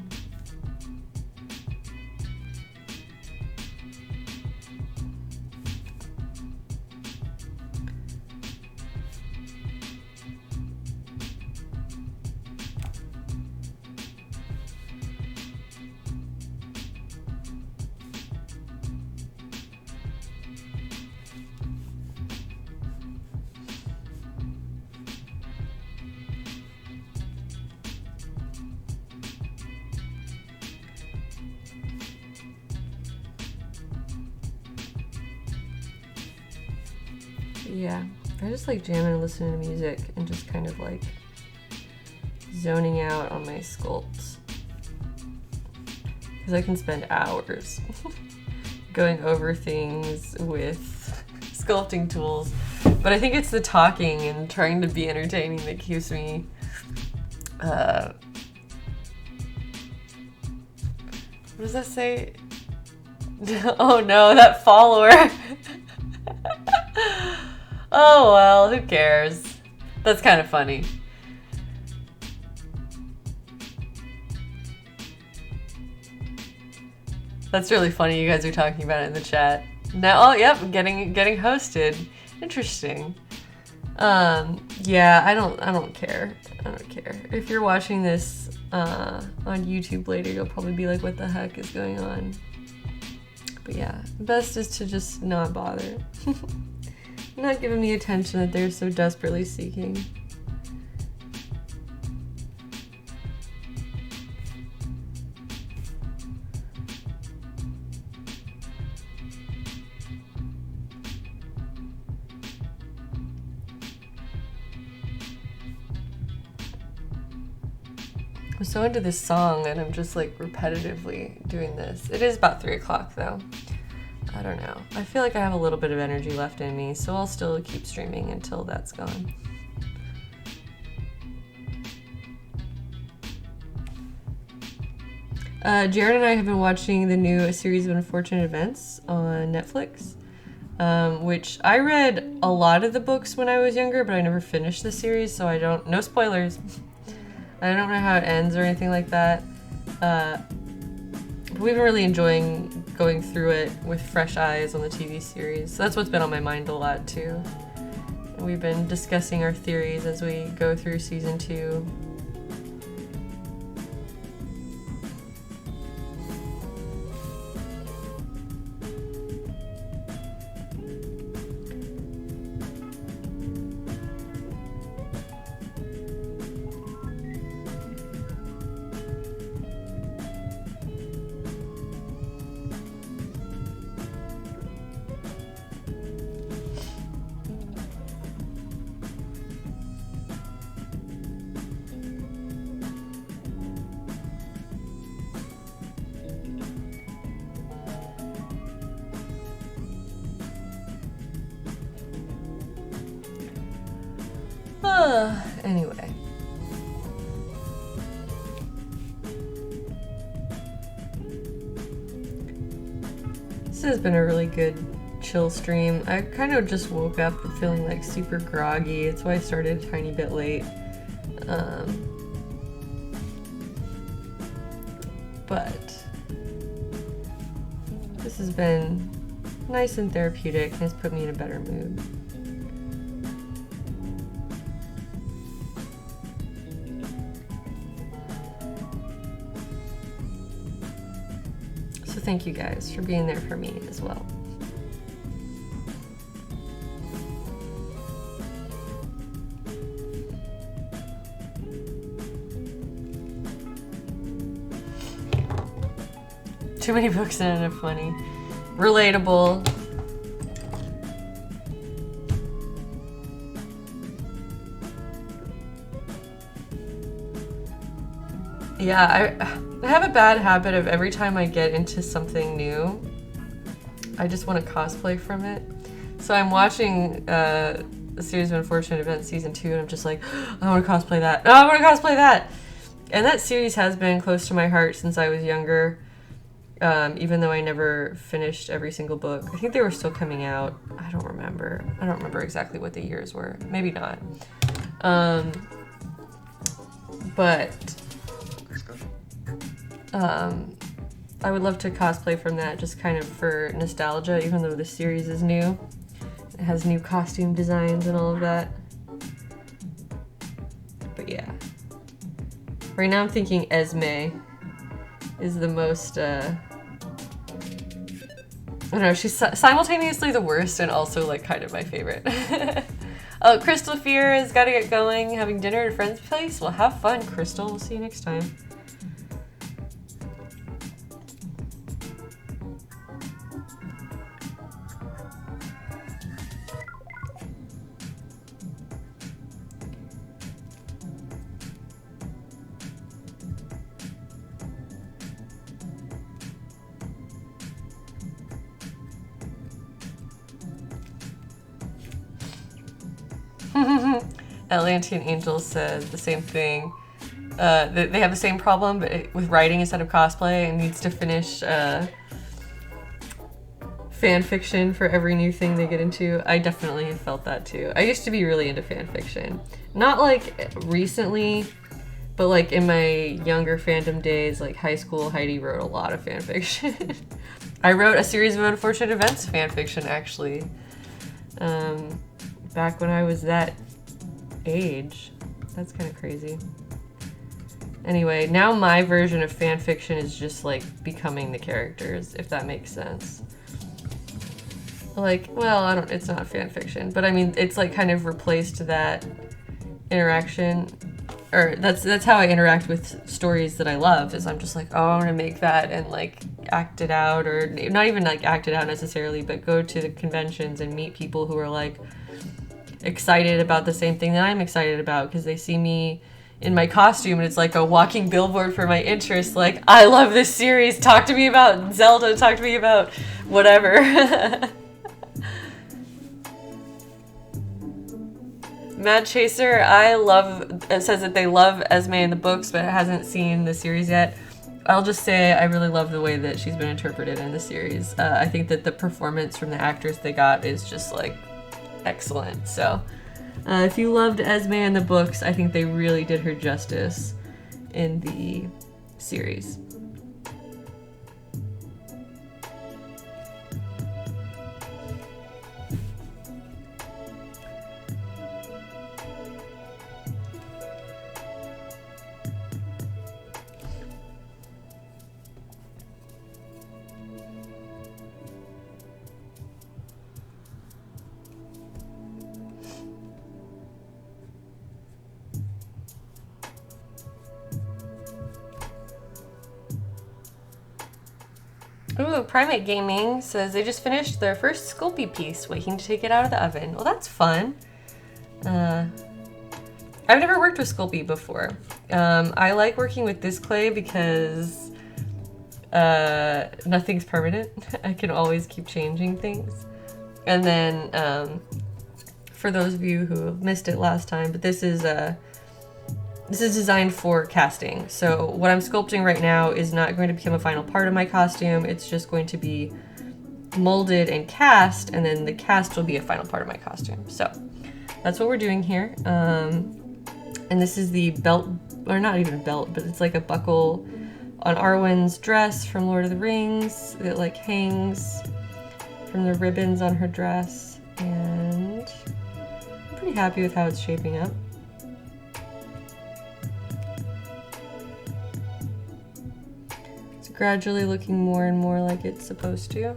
Yeah, I just like jamming and listening to music and just kind of like zoning out on my sculpts. Because I can spend hours going over things with sculpting tools. But I think it's the talking and trying to be entertaining that keeps me what does that say? Oh no, that follower. Oh well, who cares? That's kind of funny. That's really funny you guys are talking about it in the chat. Now, oh yep, getting hosted. Interesting. Yeah, I don't care. I don't care. If you're watching this on YouTube later, you'll probably be like, what the heck is going on? But yeah, best is to just not bother. Not give them the attention that they're so desperately seeking. I'm so into this song and I'm just like repetitively doing this. It is about 3 o'clock though. I don't know. I feel like I have a little bit of energy left in me, so I'll still keep streaming until that's gone. Jared and I have been watching the new A Series of Unfortunate Events on Netflix, which I read a lot of the books when I was younger, but I never finished the series, so I don't, no spoilers. I don't know how it ends or anything like that. But we've been really enjoying going through it with fresh eyes on the TV series. So that's what's been on my mind a lot too. And we've been discussing our theories as we go through season 2. Anyway. This has been a really good chill stream. I kind of just woke up feeling like super groggy. That's why I started a tiny bit late. But this has been nice and therapeutic and has put me in a better mood. Thank you guys for being there for me as well. Too many books in it are funny. Relatable. Yeah, I have a bad habit of every time I get into something new, I just want to cosplay from it. So I'm watching A Series of Unfortunate Events Season 2 and I'm just like, I want to cosplay that. Oh, I want to cosplay that! And that series has been close to my heart since I was younger, even though I never finished every single book. I think they were still coming out. I don't remember. I don't remember exactly what the years were. Maybe not. But I would love to cosplay from that just kind of for nostalgia, even though the series is new. It has new costume designs and all of that. But yeah. Right now I'm thinking Esme is the most, I don't know, she's simultaneously the worst and also like kind of my favorite. Oh, Crystal Fear has got to get going, having dinner at a friend's place. Well, have fun, Crystal. We'll see you next time. Atlantean Angel says the same thing. They have the same problem, but with writing instead of cosplay, and needs to finish fan fiction for every new thing they get into. I definitely have felt that too. I used to be really into fan fiction. Not like recently, but like in my younger fandom days, like high school, Heidi wrote a lot of fan fiction. I wrote a series of unfortunate events fan fiction actually. Back when I was that age. That's kind of crazy. Anyway, now my version of fan fiction is just like becoming the characters, if that makes sense. Like, well, it's not fan fiction, but I mean, it's like kind of replaced that interaction, or that's how I interact with stories that I love, is I'm just like, oh, I want to make that and like act it out, or not even like act it out necessarily, but go to the conventions and meet people who are like excited about the same thing that I'm excited about, because they see me in my costume and it's like a walking billboard for my interests. Like, I love this series, talk to me about Zelda, talk to me about whatever. Mad Chaser, says that they love Esme in the books but hasn't seen the series yet. I'll just say I really love the way that she's been interpreted in the series. I think that the performance from the actors they got is just like excellent. So if you loved Esme in the books, I think they really did her justice in the series. Ooh, Primate Gaming says they just finished their first Sculpey piece, waiting to take it out of the oven. Well, that's fun. I've never worked with Sculpey before. I like working with this clay because nothing's permanent. I can always keep changing things. And then, for those of you who missed it last time, but this is designed for casting. So what I'm sculpting right now is not going to become a final part of my costume. It's just going to be molded and cast, and then the cast will be a final part of my costume. So that's what we're doing here. And this is the belt, or not even a belt, but it's like a buckle on Arwen's dress from Lord of the Rings. It like hangs from the ribbons on her dress, and I'm pretty happy with how it's shaping up. Gradually looking more and more like it's supposed to.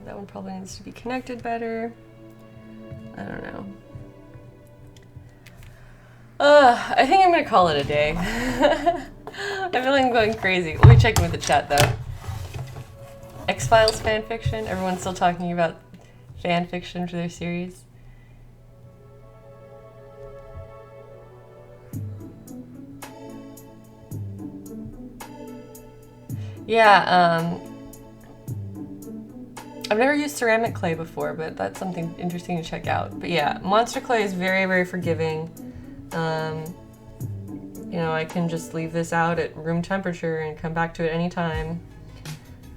That one probably needs to be connected better. I don't know. I think I'm gonna call it a day. I feel like I'm going crazy. Let me check in with the chat though. X-Files fanfiction? Everyone's still talking about fanfiction for their series. Yeah, I've never used ceramic clay before, but that's something interesting to check out. But yeah, monster clay is very, very forgiving. You know, I can just leave this out at room temperature and come back to it anytime.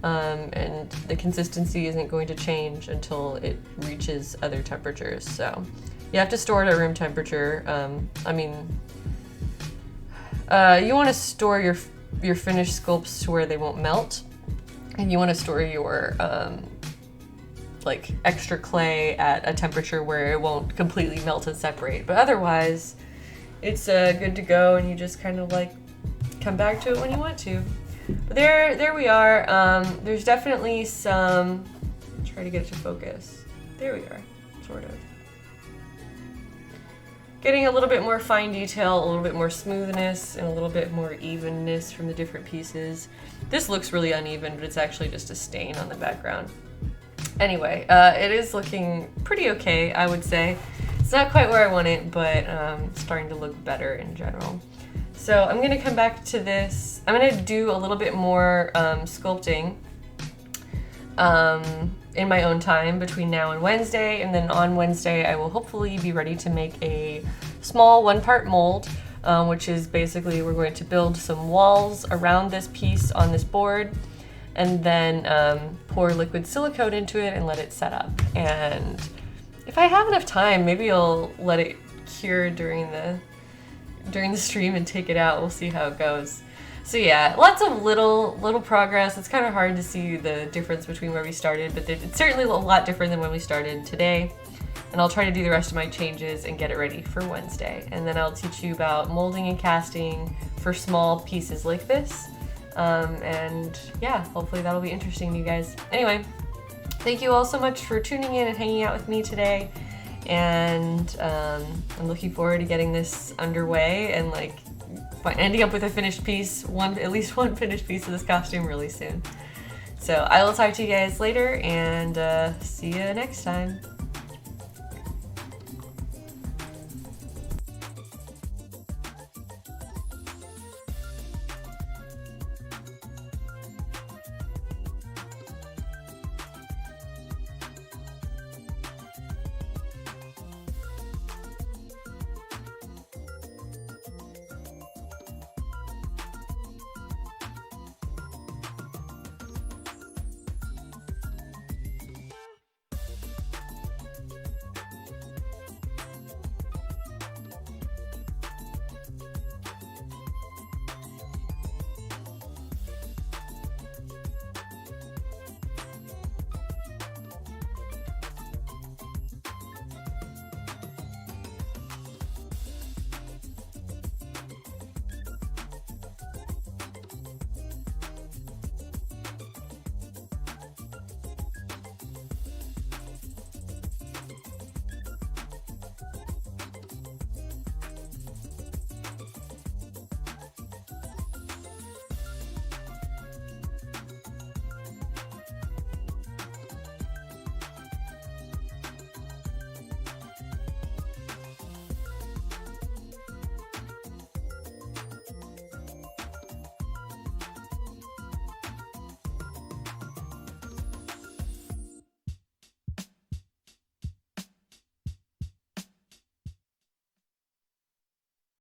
And the consistency isn't going to change until it reaches other temperatures. So you have to store it at room temperature. I mean, you want to store your finished sculpts to where they won't melt. And you want to store your like extra clay at a temperature where it won't completely melt and separate. But otherwise, it's good to go, and you just kind of like come back to it when you want to. But there we are. There's definitely some. Try to get it to focus. There we are, sort of. Getting a little bit more fine detail, a little bit more smoothness, and a little bit more evenness from the different pieces. This looks really uneven, but it's actually just a stain on the background. Anyway, it is looking pretty okay, I would say. It's not quite where I want it, but it's starting to look better in general. So I'm gonna come back to this. I'm gonna do a little bit more sculpting in my own time between now and Wednesday, and then on Wednesday I will hopefully be ready to make a small one-part mold, which is basically we're going to build some walls around this piece on this board, and then pour liquid silicone into it and let it set up. And if I have enough time, maybe I'll let it cure during the stream and take it out. We'll see how it goes. So yeah, lots of little progress. It's kind of hard to see the difference between where we started, but it's certainly a lot different than when we started today. And I'll try to do the rest of my changes and get it ready for Wednesday. And then I'll teach you about molding and casting for small pieces like this. And yeah, hopefully that'll be interesting to you guys. Anyway, thank you all so much for tuning in and hanging out with me today. And I'm looking forward to getting this underway and like ending up with a finished piece, at least one finished piece of this costume really soon. So I will talk to you guys later, and see you next time.